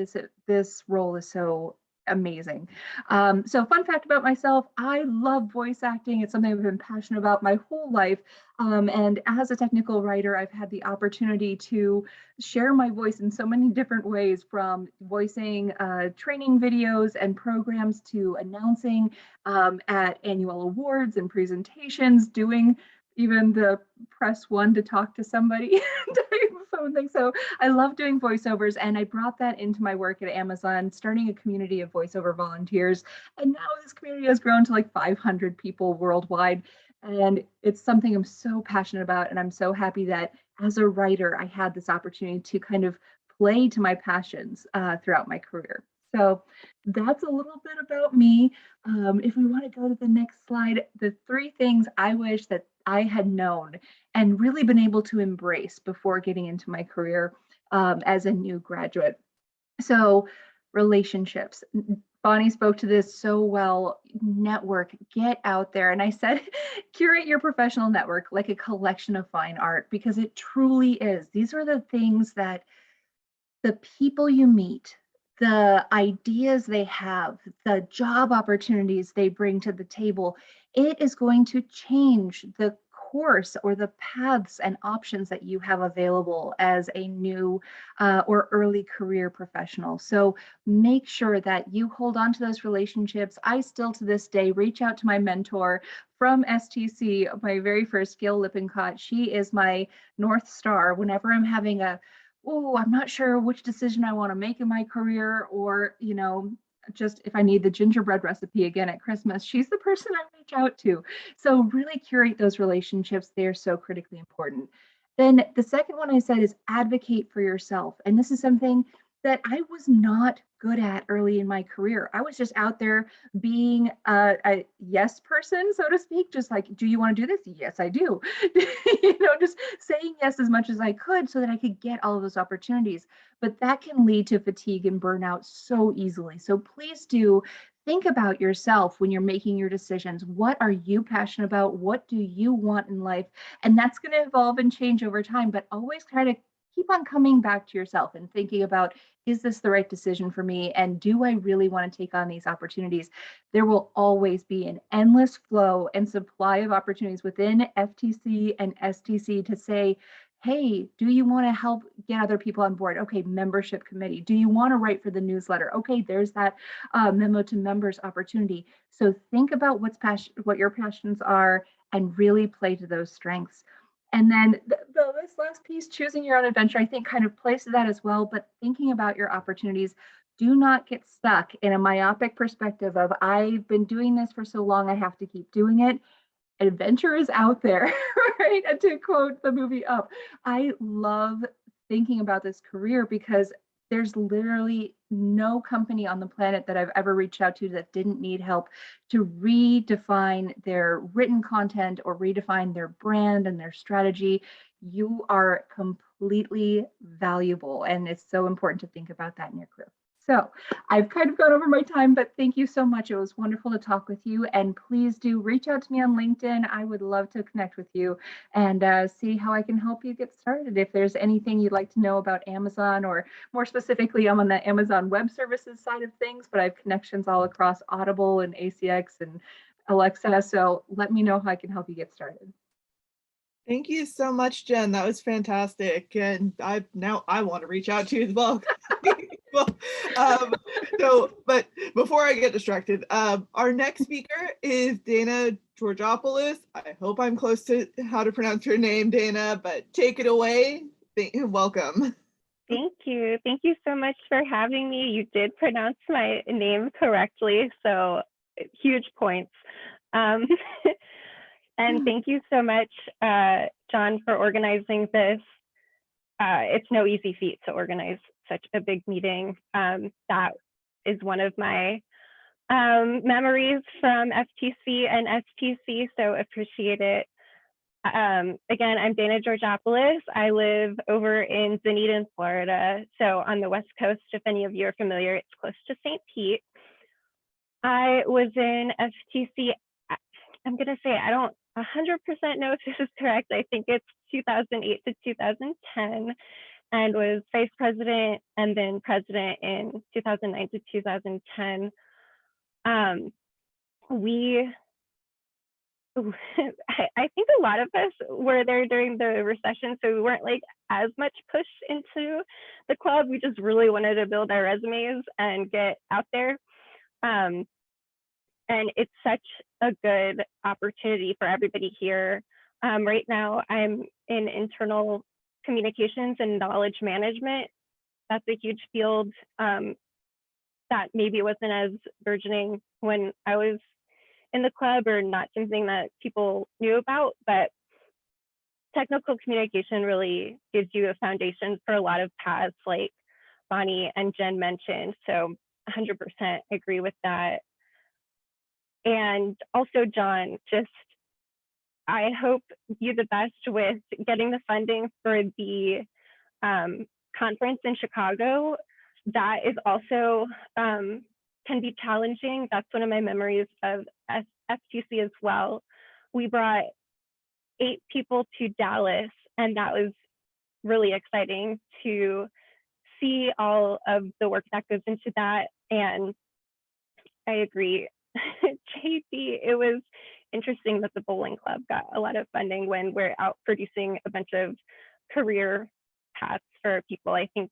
this role is so amazing. So fun fact about myself, I love voice acting. It's something I've been passionate about my whole life. And as a technical writer, I've had the opportunity to share my voice in so many different ways, from voicing training videos and programs to announcing at annual awards and presentations, doing even the press one to talk to somebody type of phone thing. So I love doing voiceovers, and I brought that into my work at Amazon, starting a community of voiceover volunteers. And now this community has grown to like 500 people worldwide. And it's something I'm so passionate about. And I'm so happy that as a writer, I had this opportunity to kind of play to my passions throughout my career. So that's a little bit about me. If we want to go to the next slide, the 3 things I wish that I had known and really been able to embrace before getting into my career as a new graduate. So relationships. Bonnie spoke to this so well. Network, get out there. And I said, curate your professional network like a collection of fine art, because it truly is. These are the things that the people you meet, the ideas they have, the job opportunities they bring to the table, it is going to change the course or the paths and options that you have available as a new or early career professional. So make sure that you hold on to those relationships. I still to this day reach out to my mentor from STC, my very first, Gail Lippincott. She is my North Star whenever I'm having I'm not sure which decision I want to make in my career, or, just if I need the gingerbread recipe again at Christmas, she's the person I reach out to. So really curate those relationships. They're so critically important. Then the second one I said is advocate for yourself. And this is something that I was not good at early in my career. I was just out there being a yes person, so to speak, just like, do you want to do this? Yes, I do. Just saying yes as much as I could so that I could get all of those opportunities. But that can lead to fatigue and burnout so easily. So please do think about yourself when you're making your decisions. What are you passionate about? What do you want in life? And that's going to evolve and change over time, but always try to keep on coming back to yourself and thinking about, is this the right decision for me? And do I really want to take on these opportunities? There will always be an endless flow and supply of opportunities within FTC and STC to say, hey, do you want to help get other people on board? Okay, membership committee. Do you want to write for the newsletter? Okay, there's that memo to members opportunity. So think about what your passions are and really play to those strengths. And then this last piece, choosing your own adventure, I think kind of plays to that as well, but thinking about your opportunities. Do not get stuck in a myopic perspective of, I've been doing this for so long, I have to keep doing it. Adventure is out there, right? And to quote the movie Up, I love thinking about this career because there's literally no company on the planet that I've ever reached out to that didn't need help to redefine their written content or redefine their brand and their strategy. You are completely valuable, and it's so important to think about that in your career. So I've kind of gone over my time, but thank you so much. It was wonderful to talk with you. And please do reach out to me on LinkedIn. I would love to connect with you and see how I can help you get started. If there's anything you'd like to know about Amazon, or more specifically, I'm on the Amazon Web Services side of things, but I have connections all across Audible and ACX and Alexa. So let me know how I can help you get started. Thank you so much, Jen. That was fantastic. And I want to reach out to you as well. But before I get distracted, our next speaker is Dana Georgopoulos. I hope I'm close to how to pronounce her name, Dana, but take it away. Welcome. Thank you. Thank you so much for having me. You did pronounce my name correctly, so huge points. And thank you so much, John, for organizing this. It's no easy feat to organize such a big meeting. That is one of my memories from FTC and STC, so appreciate it. Again, I'm Dana Georgopoulos. I live over in Dunedin, Florida, so on the West Coast. If any of you are familiar, it's close to St. Pete. I was in FTC, I'm gonna say, I don't 100% know if this is correct. I think it's 2008 to 2010, and was vice president and then president in 2009 to 2010. I think a lot of us were there during the recession, so we weren't like as much pushed into the club. We just really wanted to build our resumes and get out there. And it's such a good opportunity for everybody here. Right now, I'm in internal communications and knowledge management. That's a huge field that maybe wasn't as burgeoning when I was in the club, or not something that people knew about, but technical communication really gives you a foundation for a lot of paths like Bonnie and Jen mentioned. So 100% agree with that. And also, John, I hope you the best with getting the funding for the conference in Chicago. That is also can be challenging. That's one of my memories of FTC as well. We brought 8 people to Dallas, and that was really exciting to see all of the work that goes into that. And I agree, JP, it was interesting that the bowling club got a lot of funding when we're out producing a bunch of career paths for people. I think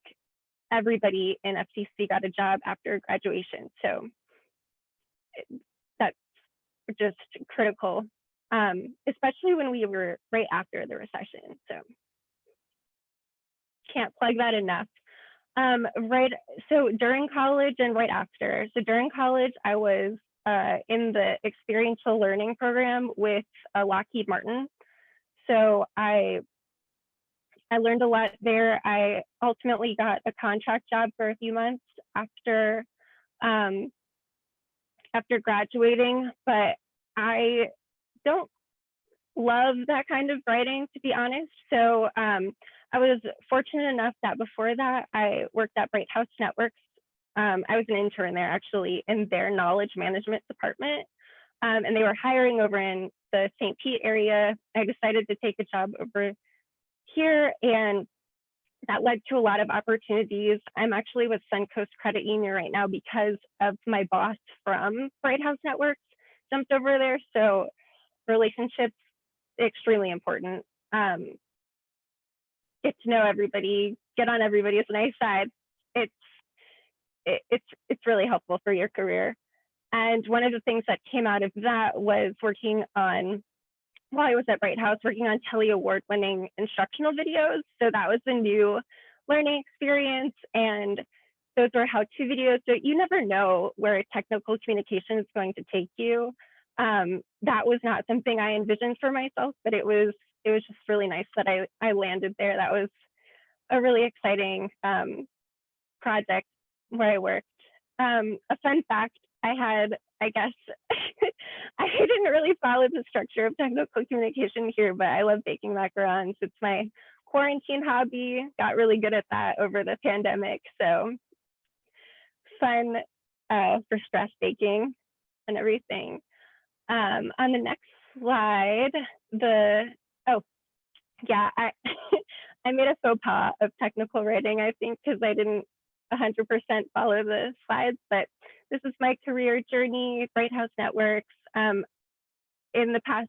everybody in FTC got a job after graduation. So that's just critical, especially when we were right after the recession. So can't plug that enough. So during college and right after. So during college, I was in the experiential learning program with Lockheed Martin. So I learned a lot there. I ultimately got a contract job for a few months after graduating, but I don't love that kind of writing, to be honest. So I was fortunate enough that before that, I worked at Bright House Networks. I was an intern there, actually, in their knowledge management department. And they were hiring over in the St. Pete area. I decided to take a job over here, and that led to a lot of opportunities. I'm actually with Suncoast Credit Union right now because of my boss from Bright House Networks jumped over there. So relationships, extremely important. Get to know everybody, get on everybody's nice side. It's really helpful for your career. And one of the things that came out of that was working on, while I was at Bright House, working on Telly Award-winning instructional videos. So that was a new learning experience, and those were how-to videos. So you never know where technical communication is going to take you. That was not something I envisioned for myself, but it was just really nice that I landed there. That was a really exciting project where I worked. A fun fact, I guess, I didn't really follow the structure of technical communication here, but I love baking macarons. It's my quarantine hobby. Got really good at that over the pandemic. So fun for stress baking and everything. On the next slide, I made a faux pas of technical writing, I think, because I didn't 100% follow the slides, but this is my career journey, Bright House Networks. In the past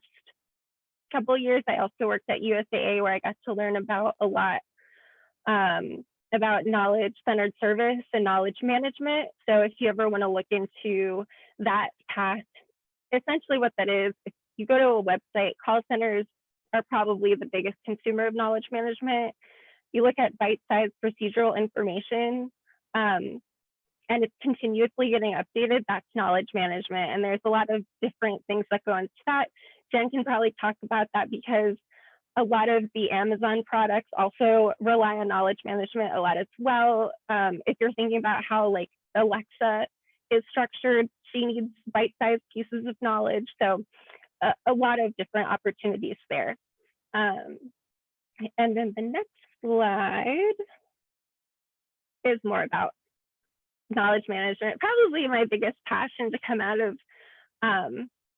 couple of years, I also worked at USAA, where I got to learn about a lot about knowledge-centered service and knowledge management. So if you ever want to look into that path, essentially what that is, if you go to a website, call centers are probably the biggest consumer of knowledge management. You look at bite-sized procedural information, and it's continuously getting updated. That's knowledge management. And there's a lot of different things that go into that. Jen can probably talk about that because a lot of the Amazon products also rely on knowledge management a lot as well. If you're thinking about how like Alexa is structured, she needs bite-sized pieces of knowledge. So a lot of different opportunities there. And then the next slide is more about knowledge management. Probably my biggest passion to come out of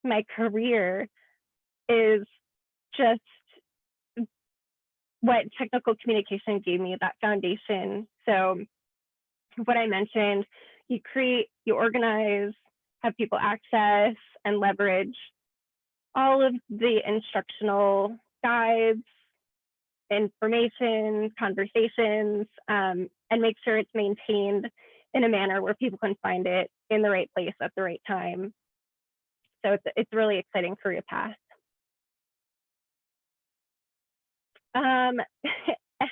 my career is just what technical communication gave me, that foundation. So what I mentioned, you create, you organize, have people access and leverage all of the instructional guides, information, conversations, and make sure it's maintained in a manner where people can find it in the right place at the right time. So it's a really exciting career path.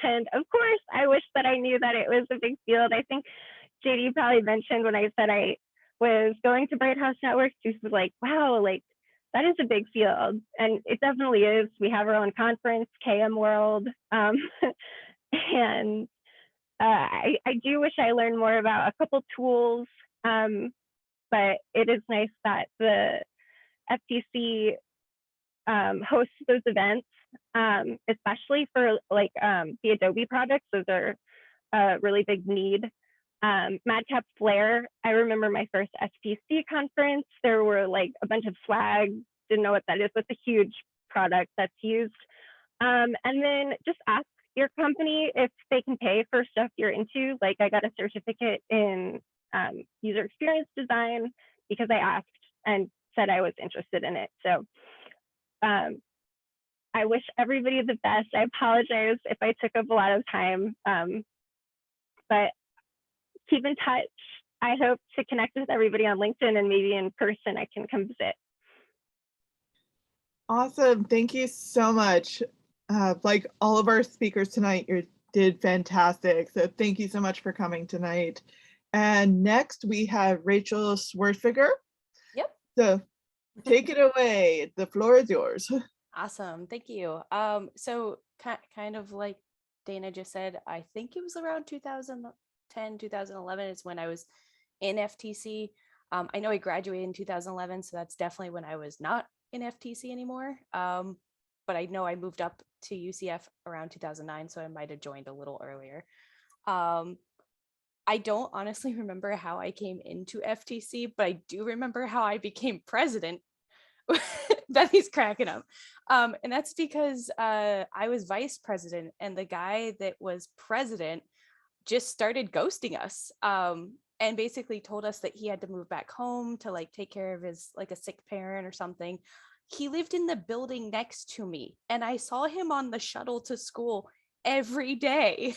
And of course, I wish that I knew that it was a big field. I think JD probably mentioned when I said I was going to Bright House Networks, she was like, wow, like that is a big field. And it definitely is. We have our own conference, KM World. And I do wish I learned more about a couple tools, but it is nice that the FTC hosts those events, especially for like the Adobe projects. Those are a really big need. Madcap Flare, I remember my first STC conference, there were like a bunch of swag, didn't know what that is, but it's a huge product that's used. And then just ask your company if they can pay for stuff you're into. Like I got a certificate in user experience design because I asked and said I was interested in it. So I wish everybody the best. I apologize if I took up a lot of time, but keep in touch. I hope to connect with everybody on LinkedIn and maybe in person I can come visit. Awesome. Thank you so much. Like all of our speakers tonight, you did fantastic. So thank you so much for coming tonight. And next we have Rachael Swertferger. Yep. So take it away. The floor is yours. Awesome. Thank you. So kind of like Dana just said, I think it was around 2010, 2011 is when I was in FTC. I know I graduated in 2011, so that's definitely when I was not in FTC anymore. But I know I moved up to UCF around 2009, so I might have joined a little earlier. I don't honestly remember how I came into FTC, but I do remember how I became president, Betty's cracking up. And that's because I was vice president and the guy that was president just started ghosting us, and basically told us that he had to move back home to like take care of his like a sick parent or something. He lived in the building next to me and I saw him on the shuttle to school every day.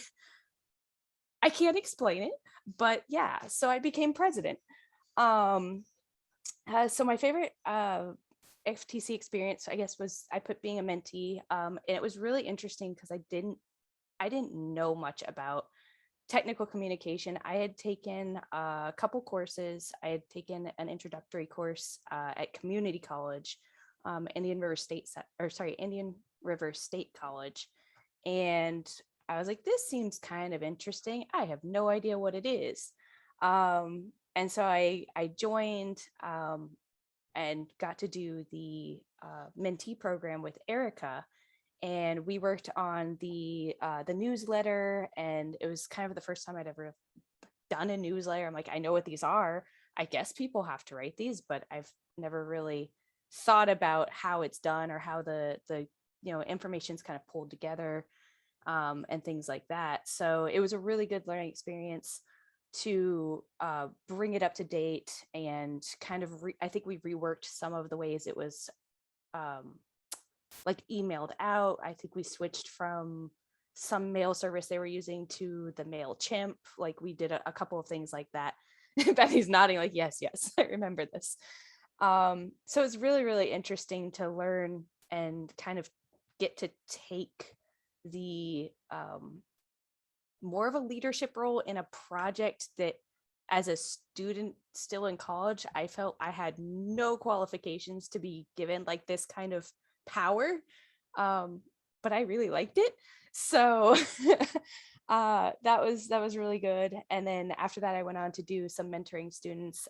I can't explain it, but yeah, so I became president. So my favorite FTC experience, I guess, was I put being a mentee, and it was really interesting because I didn't know much about technical communication. I had taken a couple courses. I had taken an introductory course at community college, Indian River State College, and I was like, this seems kind of interesting. I have no idea what it is. And so I joined and got to do the mentee program with Erica. And we worked on the newsletter, and it was kind of the first time I'd ever done a newsletter. I'm like, I know what these are. I guess people have to write these, but I've never really thought about how it's done or how the information's kind of pulled together, and things like that. So it was a really good learning experience to bring it up to date and kind of I think we reworked some of the ways it was like emailed out. I think we switched from some mail service they were using to the MailChimp. Like we did a couple of things like that. Betty's nodding like, yes, I remember this. So it's really, really interesting to learn and kind of get to take the more of a leadership role in a project that as a student still in college, I felt I had no qualifications to be given like this kind of power, but I really liked it. So that was really good. And then after that, I went on to do some mentoring students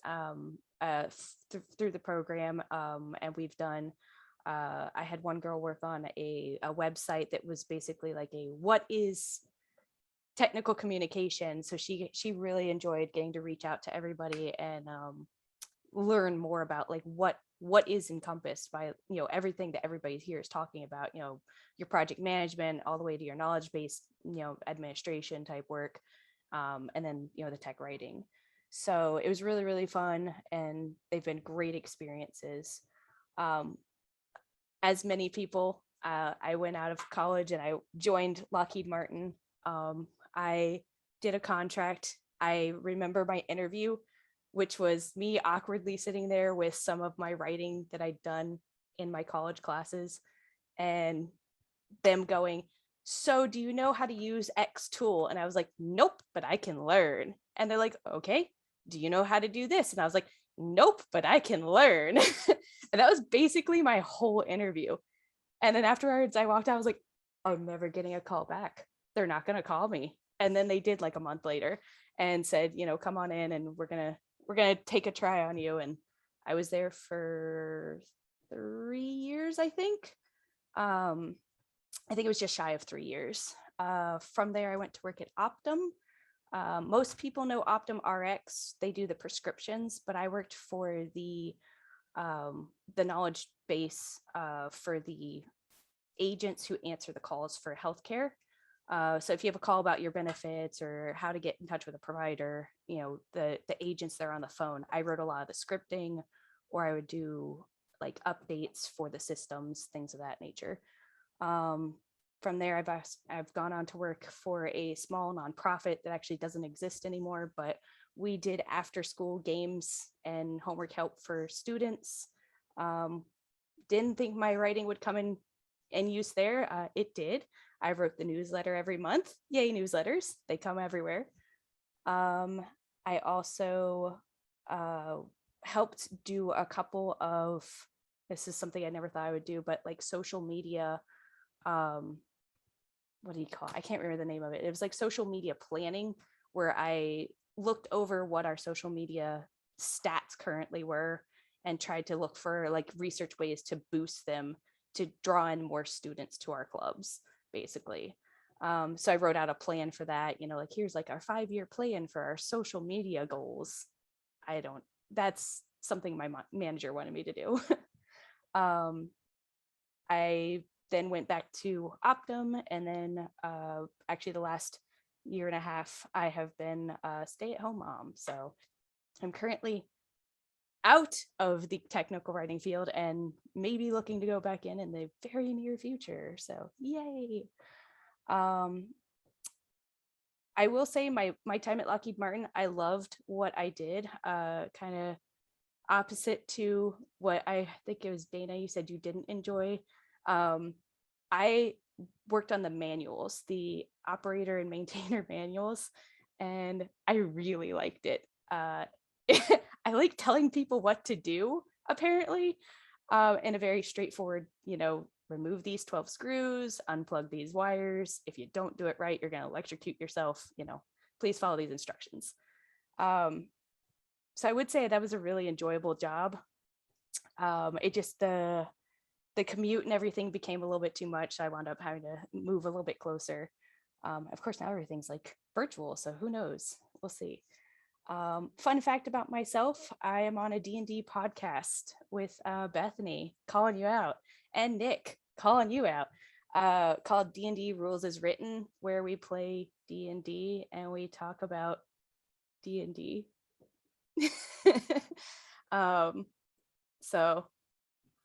through the program, and we've done I had one girl work on a website that was basically like a what is technical communication. So she really enjoyed getting to reach out to everybody and learn more about like what is encompassed by everything that everybody here is talking about, your project management all the way to your knowledge based administration type work, and then the tech writing. So it was really, really fun, and they've been great experiences. As many people, I went out of college and I joined Lockheed Martin. I did a contract. I remember my interview, which was me awkwardly sitting there with some of my writing that I'd done in my college classes, and them going, so do you know how to use X tool? And I was like, nope, but I can learn. And they're like, okay, do you know how to do this? And I was like, nope, but I can learn. And that was basically my whole interview. And then afterwards I walked out, I was like, I'm never getting a call back. They're not going to call me. And then they did like a month later and said, come on in and we're going to take a try on you. And I was there for 3 years, I think. I think it was just shy of 3 years. From there, I went to work at Optum. Most people know Optum RX. They do the prescriptions, but I worked for the knowledge base for the agents who answer the calls for healthcare. So if you have a call about your benefits or how to get in touch with a provider, the agents there on the phone, I wrote a lot of the scripting, or I would do like updates for the systems, things of that nature. From there, I've gone on to work for a small nonprofit that actually doesn't exist anymore, but we did after school games and homework help for students. Didn't think my writing would come in use there. It did. I wrote the newsletter every month. Yay, newsletters. They come everywhere. I also helped do a couple of, this is something I never thought I would do, but like social media, what do you call it? I can't remember the name of it. It was like social media planning, where I looked over what our social media stats currently were and tried to look for like research ways to boost them to draw in more students to our clubs, basically. So I wrote out a plan for that, like here's like our 5-year plan for our social media goals. That's something my manager wanted me to do. I then went back to Optum, and then actually the last year and a half, I have been a stay-at-home mom. So I'm currently out of the technical writing field and maybe looking to go back in the very near future. So yay. I will say my time at Lockheed Martin, I loved what I did, kind of opposite to what I think it was Dana, you said you didn't enjoy. I worked on the manuals, the operator and maintainer manuals, and I really liked it. I like telling people what to do, apparently, in a very straightforward, remove these 12 screws, unplug these wires. If you don't do it right, you're going to electrocute yourself. Please follow these instructions. So I would say that was a really enjoyable job. It just, the commute and everything became a little bit too much. So I wound up having to move a little bit closer. Of course, now everything's like virtual, so who knows? We'll see. Fun fact about myself, I am on a D&D podcast with Bethany, calling you out, and Nick, calling you out, called D&D Rules as Written, where we play D&D and we talk about D&D. So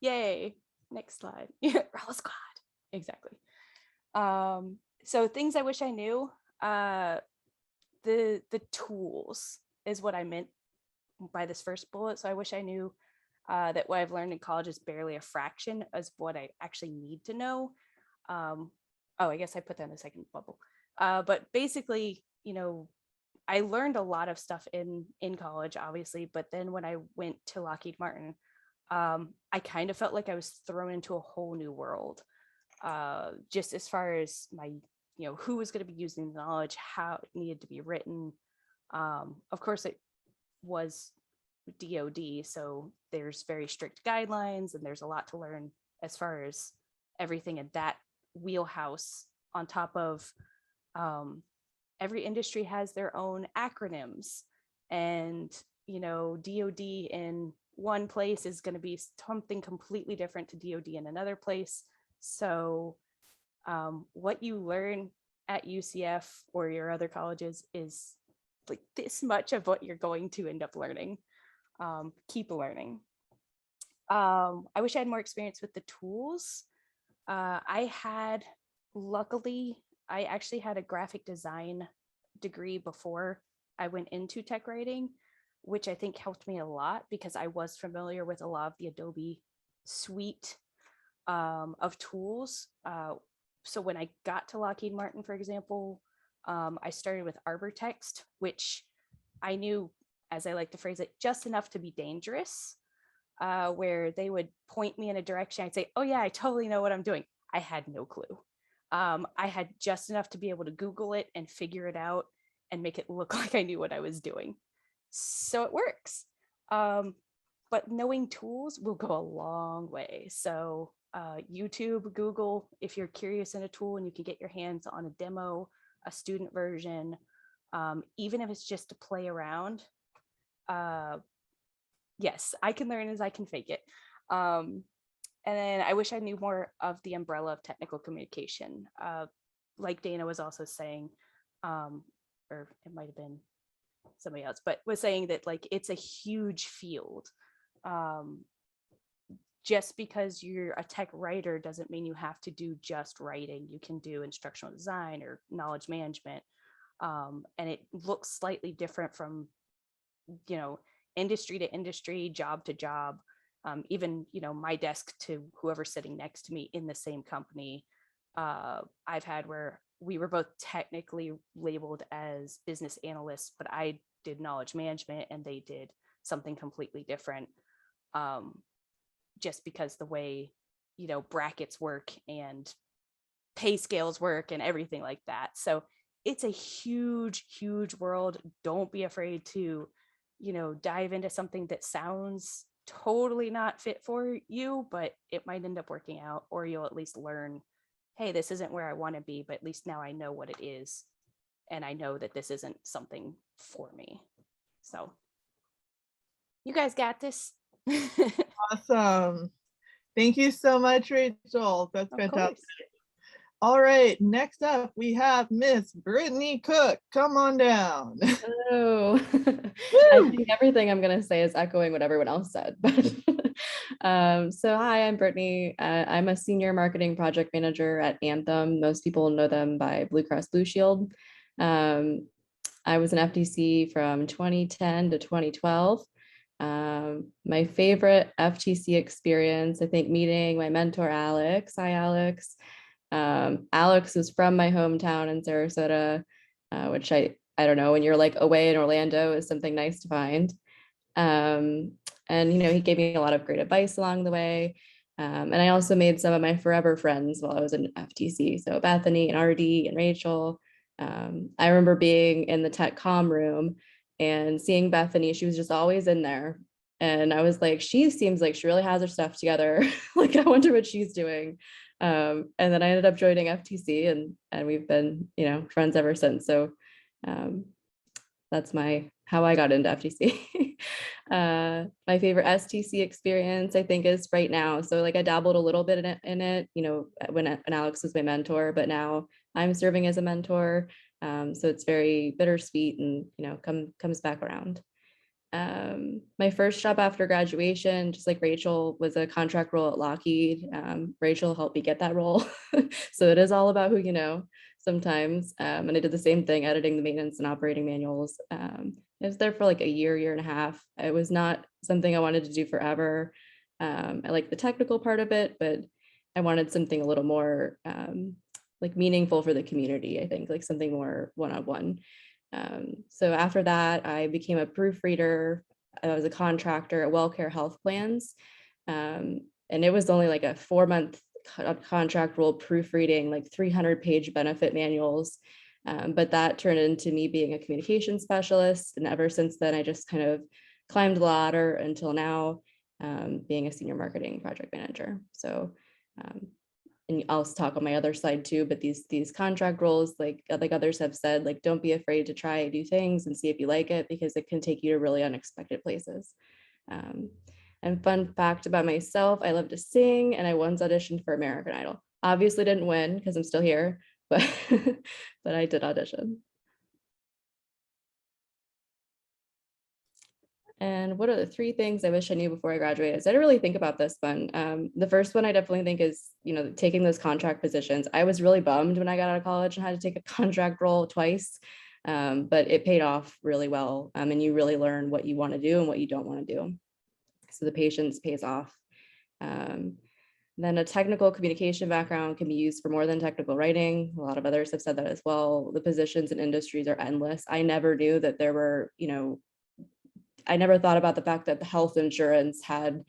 yay. Next slide. Roll squad. Exactly. So things I wish I knew, the tools is what I meant by this first bullet. So I wish I knew that what I've learned in college is barely a fraction of what I actually need to know. I guess I put that in the second bubble. But basically, I learned a lot of stuff in college, obviously, but then when I went to Lockheed Martin, I kind of felt like I was thrown into a whole new world, just as far as my, who was going to be using the knowledge, how it needed to be written. Of course, it was DoD, so there's very strict guidelines and there's a lot to learn as far as everything in that wheelhouse. On top of every industry has their own acronyms, and DoD in one place is going to be something completely different to DoD in another place. So what you learn at UCF or your other colleges is like this much of what you're going to end up learning. Keep learning. I wish I had more experience with the tools. Luckily, I actually had a graphic design degree before I went into tech writing, which I think helped me a lot because I was familiar with a lot of the Adobe suite of tools. So when I got to Lockheed Martin, for example, I started with ArborText, which I knew, as I like to phrase it, just enough to be dangerous, where they would point me in a direction. I'd say, oh yeah, I totally know what I'm doing. I had no clue. I had just enough to be able to Google it and figure it out and make it look like I knew what I was doing. So it works. But knowing tools will go a long way. So YouTube, Google, if you're curious in a tool and you can get your hands on a demo, a student version, even if it's just to play around. Yes, I can learn as I can fake it. And then I wish I knew more of the umbrella of technical communication. Like Dana was also saying, or it might have been somebody else, but was saying that like it's a huge field. Just because you're a tech writer doesn't mean you have to do just writing. You can do instructional design or knowledge management. And it looks slightly different from, industry to industry, job to job. Even, my desk to whoever's sitting next to me in the same company. I've had where we were both technically labeled as business analysts, but I did knowledge management and they did something completely different. Just because the way, brackets work and pay scales work and everything like that. So it's a huge, huge world. Don't be afraid to, dive into something that sounds totally not fit for you, but it might end up working out, or you'll at least learn, hey, this isn't where I want to be, but at least now I know what it is. And I know that this isn't something for me. So you guys got this. Awesome. Thank you so much, Rachel. That's Of fantastic. course. All right, next up we have Miss Brittney Cooke. Come on down. Hello. I think everything I'm going to say is echoing what everyone else said. But so hi, I'm Brittney. I'm a senior marketing project manager at Anthem. Most people know them by Blue Cross Blue Shield. I was an FTC from 2010 to 2012. My favorite FTC experience, I think, meeting my mentor, Alex. Hi, Alex. Alex was from my hometown in Sarasota, which I don't know, when you're like away in Orlando is something nice to find. And, you know, he gave me a lot of great advice along the way. And I also made some of my forever friends while I was in FTC. So Bethany and RD and Rachel. I remember being in the tech comm room and seeing Bethany. She was just always in there. And I was like, she seems like she really has her stuff together. Like, I wonder what she's doing. And then I ended up joining FTC and we've been, you know, friends ever since. So that's how I got into FTC. My favorite STC experience, I think, is right now. So like I dabbled a little bit in it, you know, when Alex was my mentor, but now I'm serving as a mentor. So it's very bittersweet and, you know, comes back around. My first job after graduation, just like Rachel, was a contract role at Lockheed. Rachel helped me get that role. So it is all about who you know sometimes. And I did the same thing, editing the maintenance and operating manuals. I was there for like a year and a half. It was not something I wanted to do forever. I like the technical part of it, but I wanted something a little more like meaningful for the community, I think, like something more one-on-one. So after that, I became a proofreader. I was a contractor at WellCare Health Plans. And it was only like a 4-month contract role, proofreading like 300-page benefit manuals. But that turned into me being a communication specialist. And ever since then, I just kind of climbed the ladder until now, being a senior marketing project manager. So, and I'll talk on my other side too, but these contract roles, like others have said, like, don't be afraid to try new things and see if you like it, because it can take you to really unexpected places. And fun fact about myself, I love to sing, and I once auditioned for American Idol. Obviously didn't win because I'm still here, but but I did audition. And what are the 3 things I wish I knew before I graduated? So I didn't really think about this one. The first one I definitely think is, you know, taking those contract positions. I was really bummed when I got out of college and had to take a contract role twice, but it paid off really well. And you really learn what you want to do and what you don't want to do. So the patience pays off. Then a technical communication background can be used for more than technical writing. A lot of others have said that as well. The positions and industries are endless. I never knew that there were, you know, I never thought about the fact that the health insurance had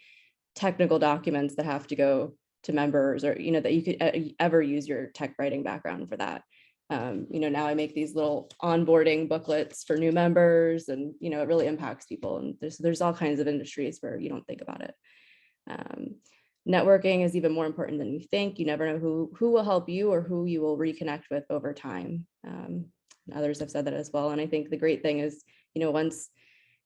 technical documents that have to go to members, or, you know, that you could ever use your tech writing background for that. You know, now I make these little onboarding booklets for new members, and, you know, it really impacts people. And there's all kinds of industries where you don't think about it. Networking is even more important than you think. You never know who will help you or who you will reconnect with over time. Others have said that as well. And I think the great thing is, you know, once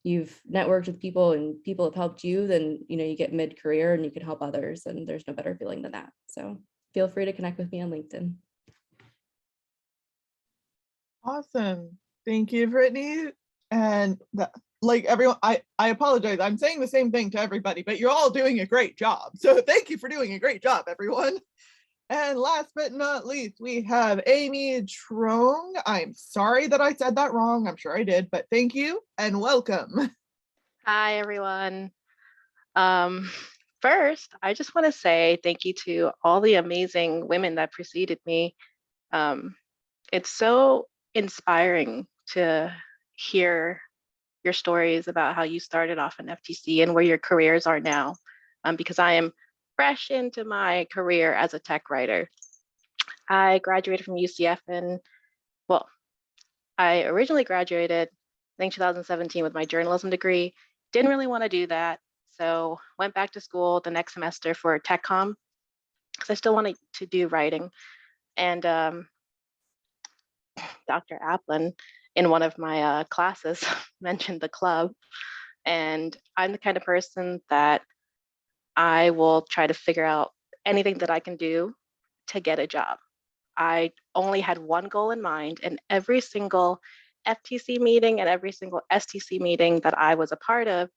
you've networked with people and people have helped you, then, you know, you get mid-career and you can help others, and there's no better feeling than that. So feel free to connect with me on LinkedIn. Awesome. Thank you, Brittney. And like everyone, I apologize. I'm saying the same thing to everybody, but you're all doing a great job. So thank you for doing a great job, everyone. And last but not least, we have Amy Truong. I'm sorry that I said that wrong. I'm sure I did, but thank you and welcome. Hi, everyone. First, I just want to say thank you to all the amazing women that preceded me. It's so inspiring to hear your stories about how you started off in FTC and where your careers are now, because I am fresh into my career as a tech writer. I graduated from UCF I originally graduated, I think 2017, with my journalism degree. Didn't really want to do that, so went back to school the next semester for tech comm, because I still wanted to do writing. And Dr. Applin, in one of my classes, mentioned the club. And I'm the kind of person that I will try to figure out anything that I can do to get a job. I only had one goal in mind, and every single FTC meeting and every single STC meeting that I was a part of,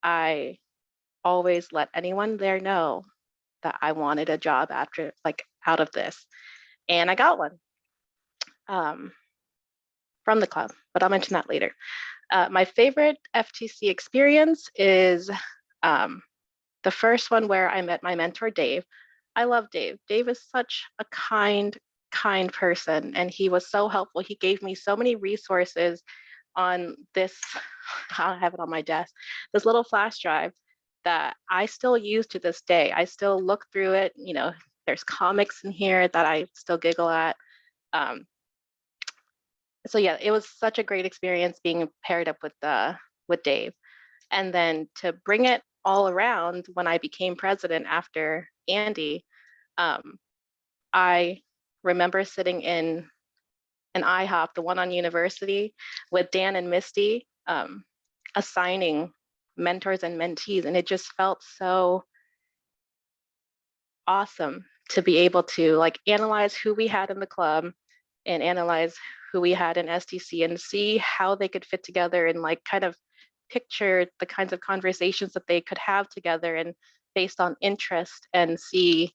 I always let anyone there know that I wanted a job after, like, out of this. And I got one from the club, but I'll mention that later. My favorite FTC experience is the first one where I met my mentor, Dave. I love Dave. Dave is such a kind person, and he was so helpful. He gave me so many resources on this, I have it on my desk, this little flash drive that I still use to this day. I still look through it. You know, there's comics in here that I still giggle at. So yeah, it was such a great experience being paired up with Dave. And then to bring it all around, when I became president after Andy, I remember sitting in an IHOP, the one on University, with Dan and Misty, assigning mentors and mentees. And it just felt so awesome to be able to, like, analyze who we had in the club and analyze who we had in STC and see how they could fit together, and like kind of picture the kinds of conversations that they could have together, and based on interest, and see,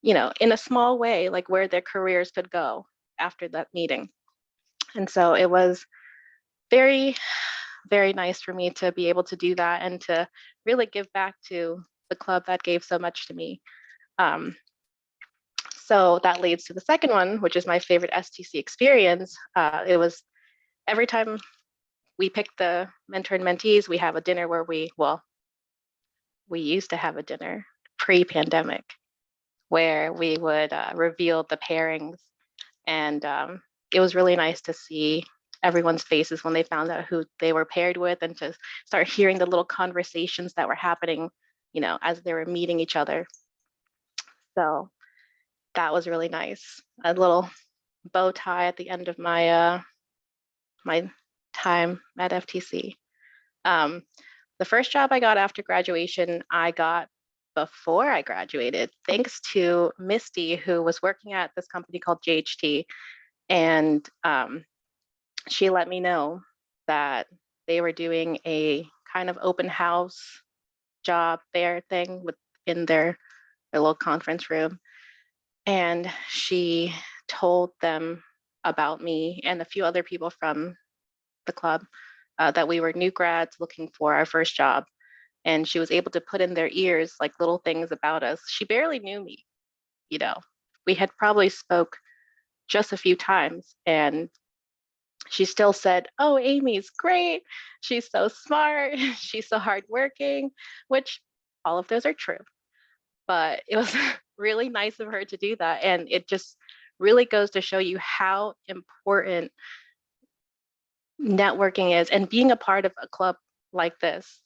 you know, in a small way, like where their careers could go after that meeting. And so it was very, very nice for me to be able to do that and to really give back to the club that gave so much to me. So that leads to the second one, which is my favorite STC experience. It was every time we pick the mentor and mentees, we have a dinner where we used to have a dinner pre-pandemic where we would reveal the pairings. And it was really nice to see everyone's faces when they found out who they were paired with, and to start hearing the little conversations that were happening, you know, as they were meeting each other. So that was really nice. A little bow tie at the end of my my time at FTC. The first job I got after graduation, I got before I graduated, thanks to Misty, who was working at this company called JHT. And she let me know that they were doing a kind of open house job fair thing within their little conference room. And she told them about me and a few other people from the club that we were new grads looking for our first job. And she was able to put in their ears like little things about us. She barely knew me, you know. We had probably spoke just a few times, and she still said, "Oh, Amy's great. She's so smart. She's so hardworking," which all of those are true. But it was really nice of her to do that. And it just really goes to show you how important networking is, and being a part of a club like this,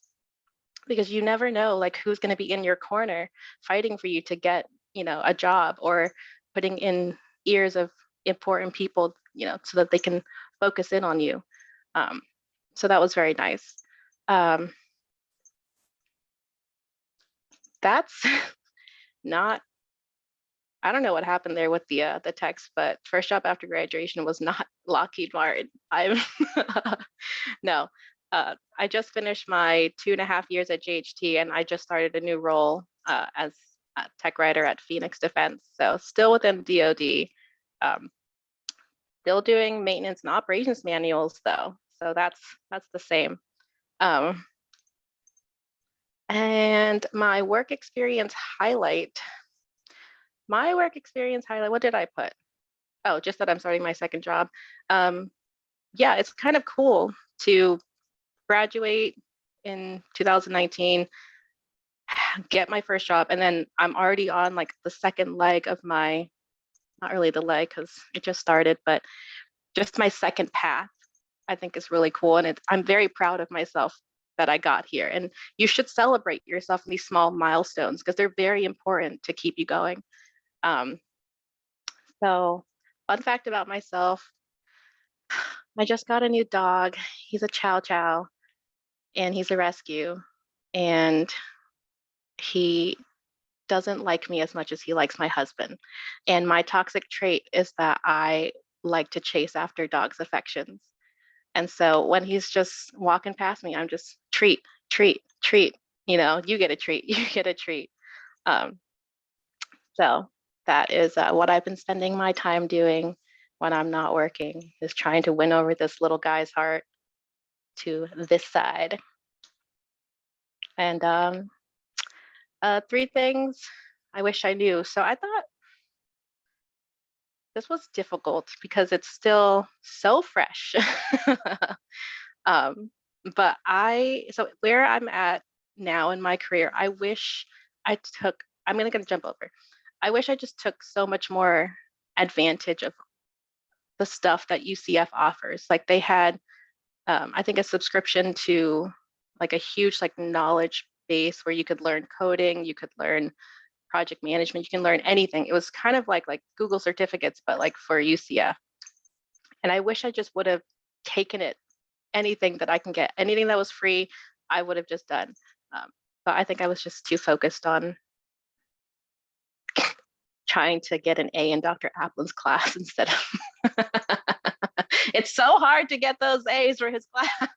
because you never know like who's going to be in your corner fighting for you to get, you know, a job, or putting in ears of important people, you know, so that they can focus in on you. So that was very nice. That's not, I don't know what happened there with the text, but first job after graduation was not Lockheed Martin. No, I just finished my 2.5 years at JHT, and I just started a new role as a tech writer at Phoenix Defense. So still within DoD, still doing maintenance and operations manuals though. So that's the same. And my work experience highlight. What did I put? Oh, just that I'm starting my second job. Yeah, it's kind of cool to graduate in 2019, get my first job, and then I'm already on like the second leg of my, not really the leg because it just started, but just my second path, I think is really cool. And I'm very proud of myself that I got here. And you should celebrate yourself in these small milestones because they're very important to keep you going. So fun fact about myself, I just got a new dog. He's a Chow Chow, and he's a rescue. And he doesn't like me as much as he likes my husband. And my toxic trait is that I like to chase after dogs' affections. And so when he's just walking past me, I'm just treat, treat, treat. You know, you get a treat, you get a treat. So that is what I've been spending my time doing when I'm not working, is trying to win over this little guy's heart to this side. And 3 things I wish I knew. So I thought this was difficult because it's still so fresh. But so where I'm at now in my career, I wish I'm going to jump over. I wish I just took so much more advantage of the stuff that UCF offers. Like they had, I think, a subscription to like a huge like knowledge base where you could learn coding, you could learn project management, you can learn anything. It was kind of like Google certificates, but like for UCF. And I wish I just would have taken it, anything that I can get, anything that was free, I would have just done. But I think I was just too focused on trying to get an A in Dr. Aplin's class instead of, it's so hard to get those A's for his class.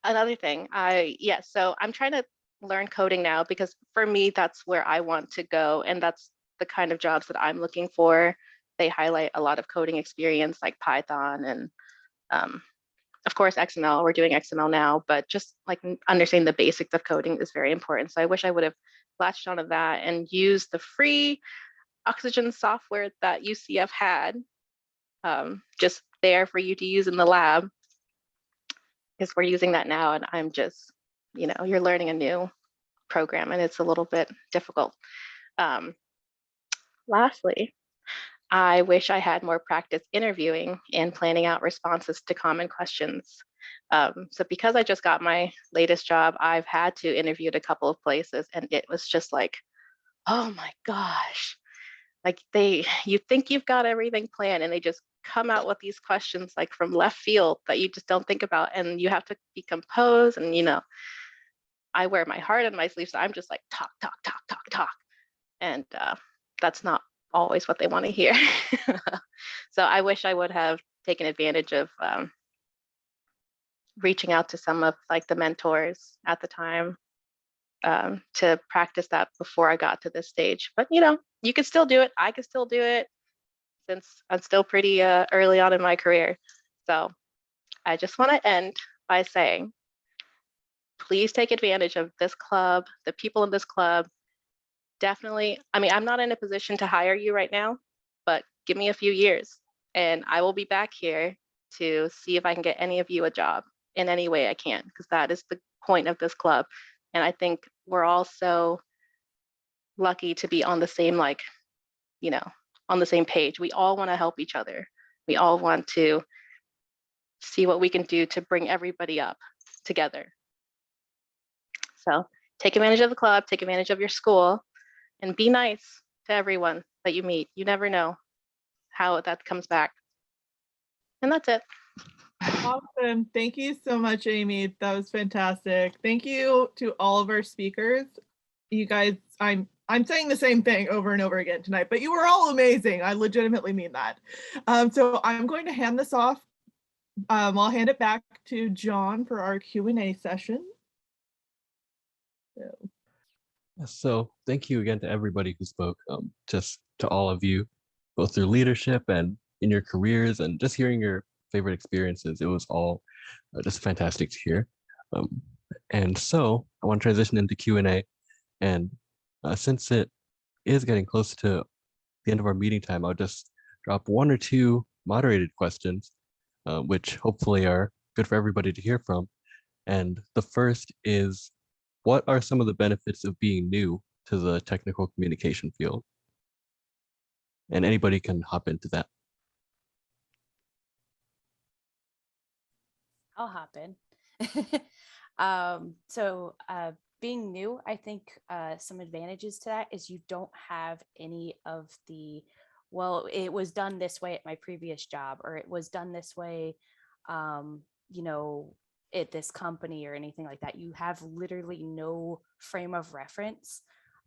Another thing, so I'm trying to learn coding now because for me, that's where I want to go. And that's the kind of jobs that I'm looking for. They highlight a lot of coding experience like Python and of course, XML. We're doing XML now, but just like understanding the basics of coding is very important. So I wish I would have latched onto that and used the free Oxygen software that UCF had just there for you to use in the lab, because we're using that now. And I'm just, you're learning a new program and it's a little bit difficult. Lastly, I wish I had more practice interviewing and planning out responses to common questions. So because I just got my latest job, I've had to interview at a couple of places and it was just like, oh my gosh, like you think you've got everything planned and they just come out with these questions like from left field that you just don't think about, and you have to be composed. And I wear my heart on my sleeve, so I'm just like talk, talk, talk, talk, talk. And that's not always what they want to hear. So I wish I would have taken advantage of reaching out to some of like the mentors at the time to practice that before I got to this stage. But you could still do it. I could still do it since I'm still pretty early on in my career. So I just want to end by saying, please take advantage of this club, the people in this club. Definitely. I mean, I'm not in a position to hire you right now, but give me a few years and I will be back here to see if I can get any of you a job in any way I can, because that is the point of this club. And I think we're all so lucky to be on the same, on the same page. We all want to help each other. We all want to see what we can do to bring everybody up together. So take advantage of the club, take advantage of your school, and be nice to everyone that you meet. You never know how that comes back. And that's it. Awesome. Thank you so much, Amy. That was fantastic. Thank you to all of our speakers. You guys, I'm saying the same thing over and over again tonight, but you were all amazing. I legitimately mean that. So I'm going to hand this off. I'll hand it back to John for our Q&A session. So thank you again to everybody who spoke, just to all of you, both through leadership and in your careers and just hearing your favorite experiences. It was all just fantastic to hear. And so I want to transition into Q&A. And since it is getting close to the end of our meeting time, I'll just drop 1 or 2 moderated questions, which hopefully are good for everybody to hear from. And the first is, what are some of the benefits of being new to the technical communication field? And anybody can hop into that. I'll hop in. Being new, I think some advantages to that is you don't have any of the, well, it was done this way at my previous job, or it was done this way, at this company or anything like that. You have literally no frame of reference.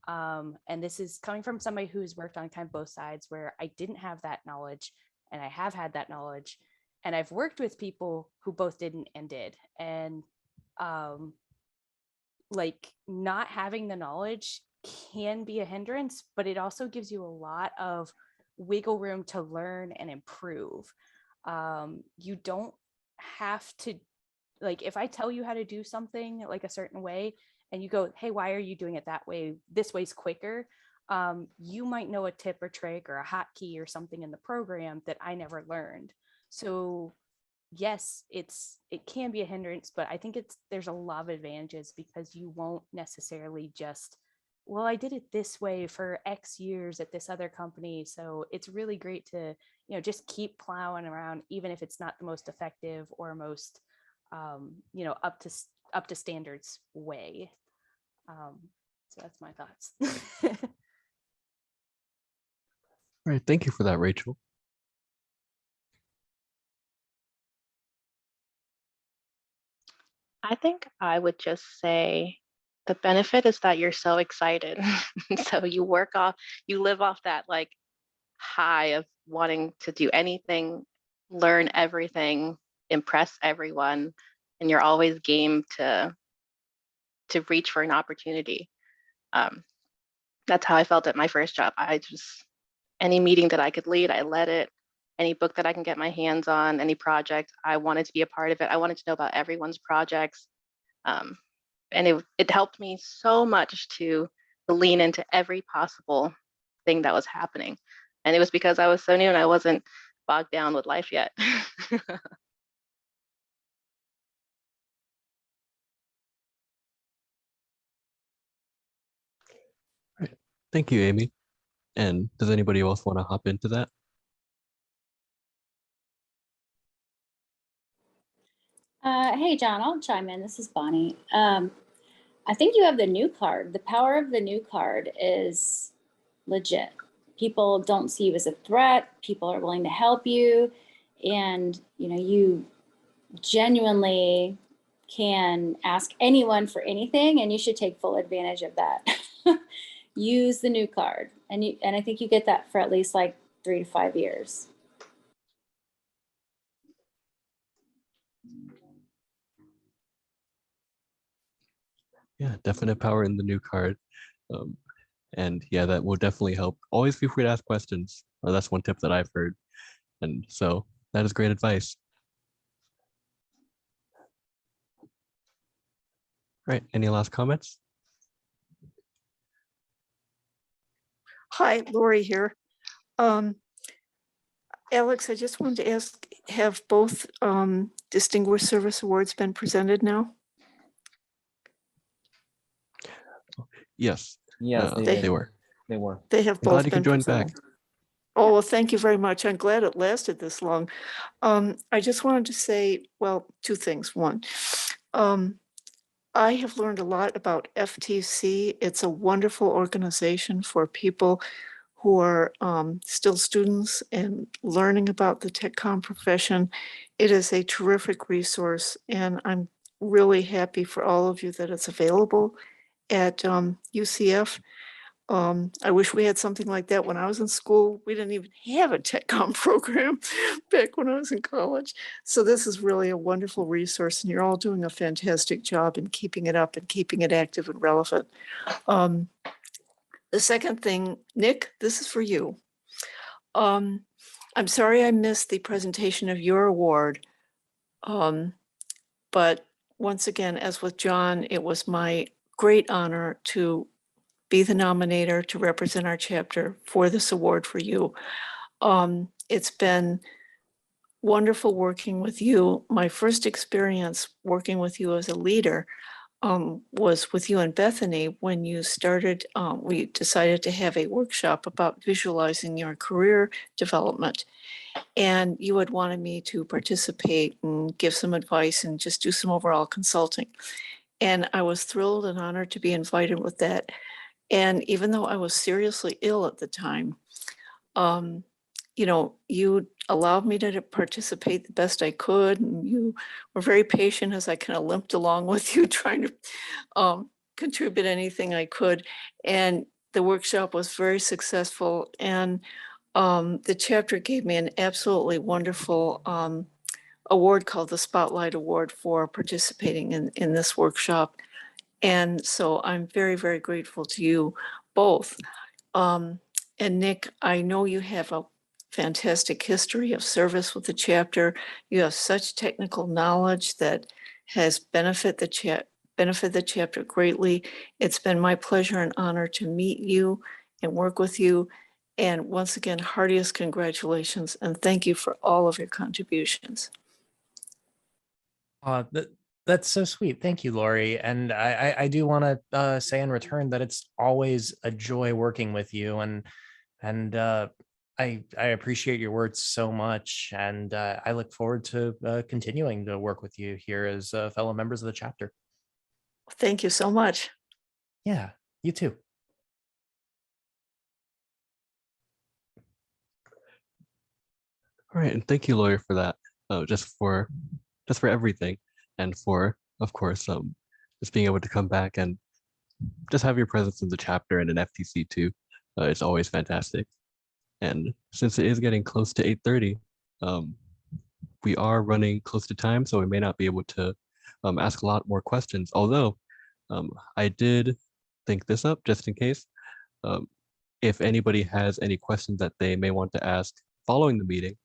And this is coming from somebody who's worked on kind of both sides, where I didn't have that knowledge and I have had that knowledge. And I've worked with people who both didn't and did. And like not having the knowledge can be a hindrance, but it also gives you a lot of wiggle room to learn and improve. You don't have to, like, if I tell you how to do something like a certain way and you go, hey, why are you doing it that way? This way's quicker. You might know a tip or trick or a hotkey or something in the program that I never learned. So yes, it can be a hindrance, but I think there's a lot of advantages because you won't necessarily just, well, I did it this way for X years at this other company. So it's really great to, just keep plowing around, even if it's not the most effective or most, up to standards way. So that's my thoughts. All right, thank you for that, Rachel. I think I would just say the benefit is that you're so excited. So you live off that like high of wanting to do anything, learn everything, impress everyone, and you're always game to reach for an opportunity. That's how I felt at my first job. Any meeting that I could lead, I led it. Any book that I can get my hands on, any project, I wanted to be a part of it. I wanted to know about everyone's projects. And it helped me so much to lean into every possible thing that was happening. And it was because I was so new and I wasn't bogged down with life yet. Right. Thank you, Amy. And does anybody else want to hop into that? Hey, John, I'll chime in. This is Bonnie. I think you have the new card. The power of the new card is legit. People don't see you as a threat. People are willing to help you. And, you genuinely can ask anyone for anything, and you should take full advantage of that. Use the new card. And I think you get that for at least like 3 to 5 years. Yeah, definite power in the new card. And yeah, that will definitely help. Always feel free to ask questions. That's one tip that I've heard. And so that is great advice. Right, any last comments? Hi, Lori here. Alex, I just wanted to ask, have both Distinguished Service Awards been presented now? Yes. Yes, they were. They were. They have I'm both glad you been could join presented. back. Oh, well, thank you very much. I'm glad it lasted this long. I just wanted to say, well, 2 things. One, I have learned a lot about FTC. It's a wonderful organization for people who are still students and learning about the TechCom profession. It is a terrific resource, and I'm really happy for all of you that it's available at UCF. I wish we had something like that when I was in school. We didn't even have a TechCom program back when I was in college. So this is really a wonderful resource, and you're all doing a fantastic job in keeping it up and keeping it active and relevant. The second thing, Nick, this is for you. I'm sorry I missed the presentation of your award. But once again, as with John, it was my great honor to be the nominator to represent our chapter for this award for you. It's been wonderful working with you. My first experience working with you as a leader was with you and Bethany when you started, we decided to have a workshop about visualizing your career development. And you had wanted me to participate and give some advice and just do some overall consulting. And I was thrilled and honored to be invited with that. And even though I was seriously ill at the time, you know, you allowed me to participate the best I could, and you were very patient as I kind of limped along with you trying to contribute anything I could. And the workshop was very successful, and the chapter gave me an absolutely wonderful award called the Spotlight Award for participating in this workshop. And so I'm very, very grateful to you both. And Nick, I know you have a fantastic history of service with the chapter. You have such technical knowledge that has benefited the chapter greatly. It's been my pleasure and honor to meet you and work with you. And once again, heartiest congratulations and thank you for all of your contributions. That's so sweet. Thank you, Lori. And I do want to say in return that it's always a joy working with you, and I appreciate your words so much, and I look forward to continuing to work with you here as fellow members of the chapter. Thank you so much. Yeah, you too. All right, and thank you, Lawyer, for that. Just for everything, and for, of course, just being able to come back and just have your presence in the chapter and in FTC too. It's always fantastic. And since it is getting close to 8:30, we are running close to time, so we may not be able to ask a lot more questions. Although I did think this up just in case. If anybody has any questions that they may want to ask following the meeting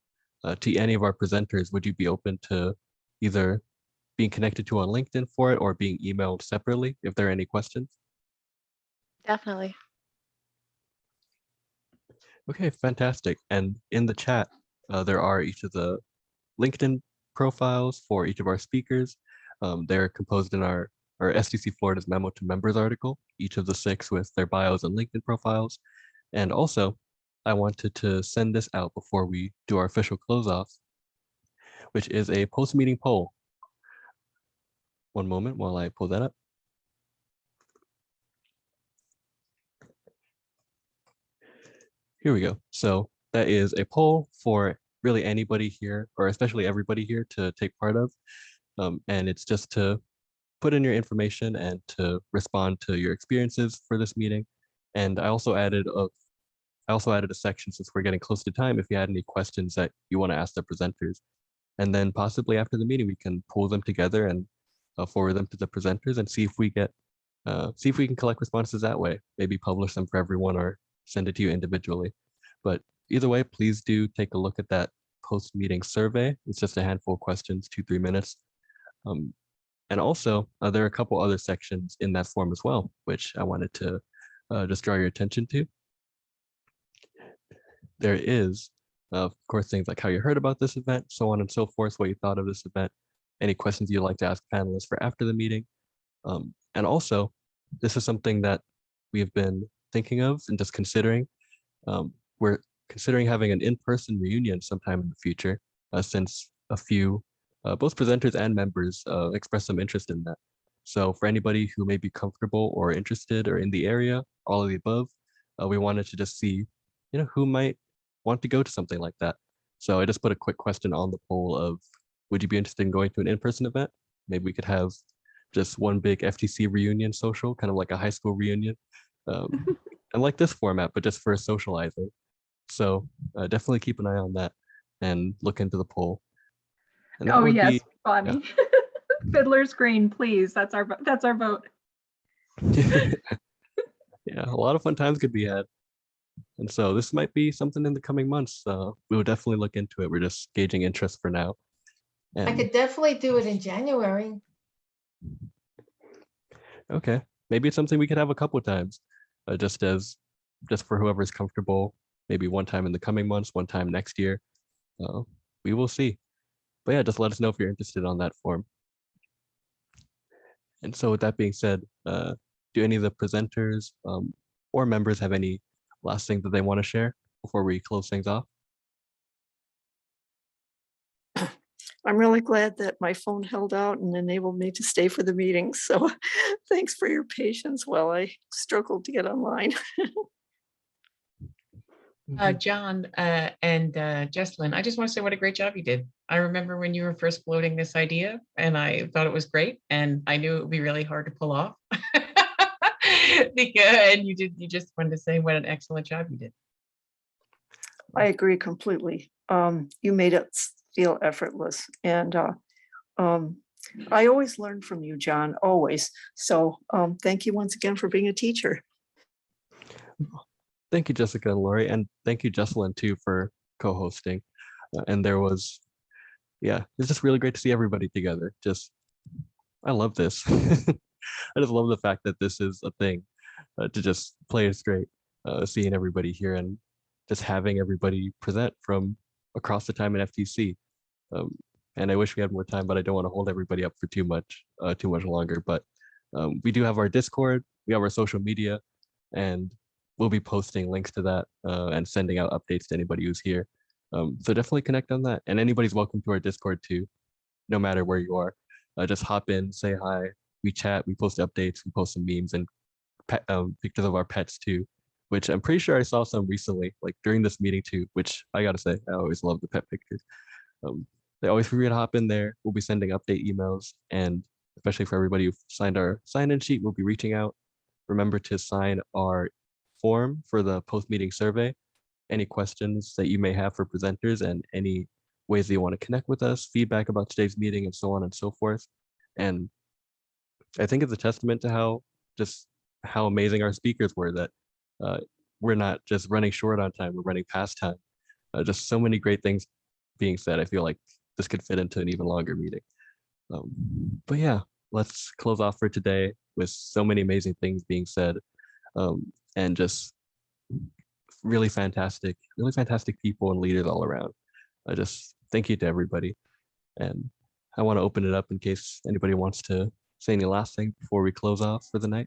to any of our presenters, would you be open to either being connected to on LinkedIn for it or being emailed separately if there are any questions? Definitely. Okay, fantastic. And in the chat, there are each of the LinkedIn profiles for each of our speakers. They're composed in our STC Florida's Memo to Members article, each of the 6 with their bios and LinkedIn profiles. And also, I wanted to send this out before we do our official close off, which is a post-meeting poll. One moment while I pull that up. Here we go. So that is a poll for really anybody here, or especially everybody here, to take part of. And it's just to put in your information and to respond to your experiences for this meeting. And I also added a section, since we're getting close to time, if you had any questions that you want to ask the presenters. And then possibly after the meeting, we can pull them together and forward them to the presenters and see if we can collect responses that way. Maybe publish them for everyone or send it to you individually. But either way, please do take a look at that post-meeting survey. It's just a handful of questions, 2-3 minutes. And also, there are a couple other sections in that form as well, which I wanted to just draw your attention to. There is, of course, things like how you heard about this event, so on and so forth, what you thought of this event, any questions you'd like to ask panelists for after the meeting. And also, this is something that we've been thinking of and just considering. We're considering having an in-person reunion sometime in the future, since a few, both presenters and members expressed some interest in that. So for anybody who may be comfortable or interested or in the area, all of the above, we wanted to just see, who might want to go to something like that. So I just put a quick question on the poll of, would you be interested in going to an in-person event? Maybe we could have just one big FTC reunion social, kind of like a high school reunion. And like this format, but just for socializing. So definitely keep an eye on that and look into the poll. And oh yes, Bonnie. Yeah. Fiddler's Green, please. That's our vote. Yeah, a lot of fun times could be had. And so this might be something in the coming months. We will definitely look into it. We're just gauging interest for now. And, I could definitely do it in January. Okay, maybe it's something we could have a couple of times, just for whoever's comfortable. Maybe one time in the coming months, one time next year. We will see. But yeah, just let us know if you're interested on that form. And so with that being said, do any of the presenters or members have any last things that they want to share before we close things off? I'm really glad that my phone held out and enabled me to stay for the meeting. So thanks for your patience while I struggled to get online. John and Jesselyn, I just want to say what a great job you did. I remember when you were first floating this idea, and I thought it was great, and I knew it would be really hard to pull off. And you just wanted to say what an excellent job you did. I agree completely. You made it feel effortless. And I always learn from you, John, always. So thank you once again for being a teacher. Thank you, Jessica and Lori, and thank you, Jesselyn, too, for co-hosting. And there was, it's just really great to see everybody together. I love this. I just love the fact that this is a thing to just play it straight, seeing everybody here and just having everybody present from across the time in FTC. And I wish we had more time, but I don't want to hold everybody up for too much longer. But we do have our Discord, we have our social media, and we'll be posting links to that and sending out updates to anybody who's here. So definitely connect on that. And anybody's welcome to our Discord too, no matter where you are. Just hop in, say hi. We chat, we post updates, we post some memes and pictures of our pets too, which I'm pretty sure I saw some recently, like during this meeting too, which I gotta say, I always love the pet pictures. They always feel free to hop in there. We'll be sending update emails, and especially for everybody who signed our sign-in sheet, we'll be reaching out. Remember to sign our form for the post-meeting survey. Any questions that you may have for presenters and any ways that you want to connect with us, feedback about today's meeting, and so on and so forth. And I think it's a testament to how amazing our speakers were, that we're not just running short on time, we're running past time. Just so many great things being said. I feel like this could fit into an even longer meeting. But yeah, let's close off for today with so many amazing things being said, and just really fantastic people and leaders all around. I just thank you to everybody. And I want to open it up in case anybody wants to say any last thing before we close off for the night.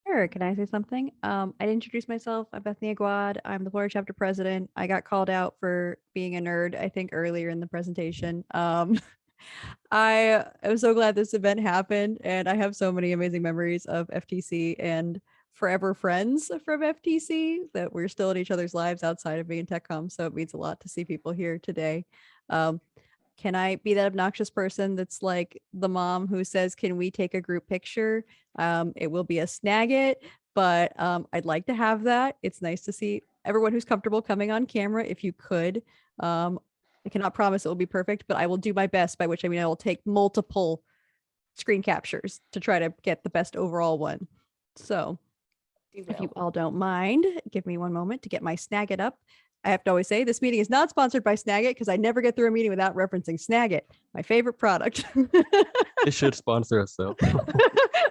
Sure. Can I say something? I introduced myself. I'm Bethany Aguad. I'm the Florida chapter president. I got called out for being a nerd, I think, earlier in the presentation. I am so glad this event happened, and I have so many amazing memories of FTC and forever friends from FTC that we're still in each other's lives outside of being TechCom. So it means a lot to see people here today. Can I be that obnoxious person that's like the mom who says, can we take a group picture? It will be a snag it, but I'd like to have that. It's nice to see everyone who's comfortable coming on camera, if you could. I cannot promise it will be perfect, but I will do my best, by which I mean I will take multiple screen captures to try to get the best overall one. So if you all don't mind, give me one moment to get my Snagit up. I have to always say this meeting is not sponsored by Snagit, because I never get through a meeting without referencing Snagit, my favorite product. They should sponsor us though.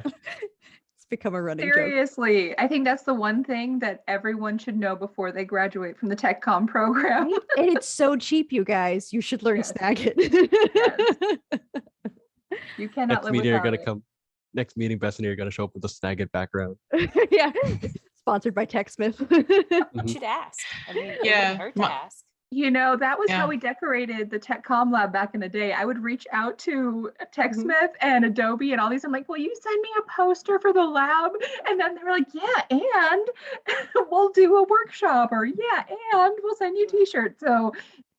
It's become a running joke. Seriously, I think that's the one thing that everyone should know before they graduate from the TechCom program. And it's so cheap, you guys. You should learn Snagit. Yes. You cannot Next live meeting, without you're it. gonna come. Next meeting, Bethany, you're gonna show up with a Snagit background. Yeah, sponsored by TechSmith. You should ask. I mean, it wouldn't hurt to ask. You know, that was Yeah. how we decorated the TechCom lab back in the day. I would reach out to TechSmith and Adobe and all these. I'm like, will you send me a poster for the lab? And then they were like, yeah, and we'll do a workshop, or yeah, and we'll send you t-shirts. So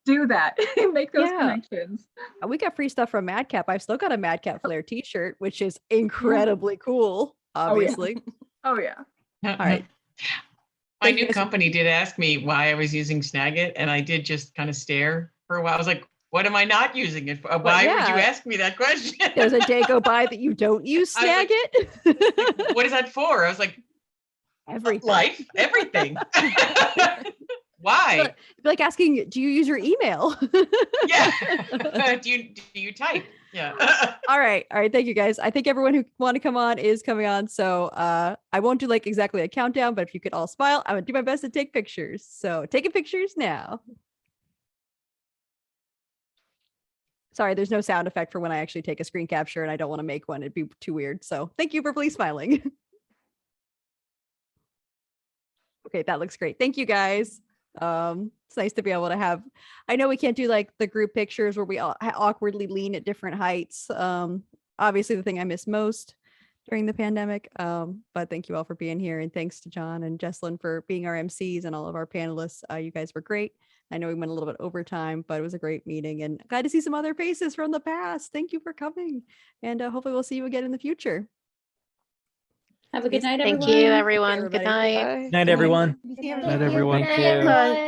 do that. Make those connections. We got free stuff from Madcap. I've still got a Madcap Flare t-shirt, which is incredibly cool, obviously. Oh yeah. All right. My new company did ask me why I was using Snagit, and I did just kind of stare for a while. I was like, what am I not using it for? Why would you ask me that question? Does a day go by that you don't use Snagit? Like, what is that for? I was like, everything. Life, everything. Why? It's like asking, do you use your email? Yeah. do you type? Yeah. All right. Thank you, guys. I think everyone who want to come on is coming on. So I won't do like exactly a countdown, but if you could all smile, I would do my best to take pictures. So taking pictures now. Sorry, there's no sound effect for when I actually take a screen capture, and I don't want to make one. It'd be too weird. So thank you for please smiling. Okay, that looks great. Thank you, guys. It's nice to be able to have, I know we can't do like the group pictures where we all awkwardly lean at different heights. Obviously the thing I miss most during the pandemic. But thank you all for being here, and thanks to John and Jesslyn for being our MCs and all of our panelists. You guys were great. I know we went a little bit over time, but it was a great meeting, and glad to see some other faces from the past. Thank you for coming, and hopefully we'll see you again in the future. Have a good night, Thank everyone. you, everyone. Good everybody. night. Night, everyone. See you. Night, everyone. Good night, everyone.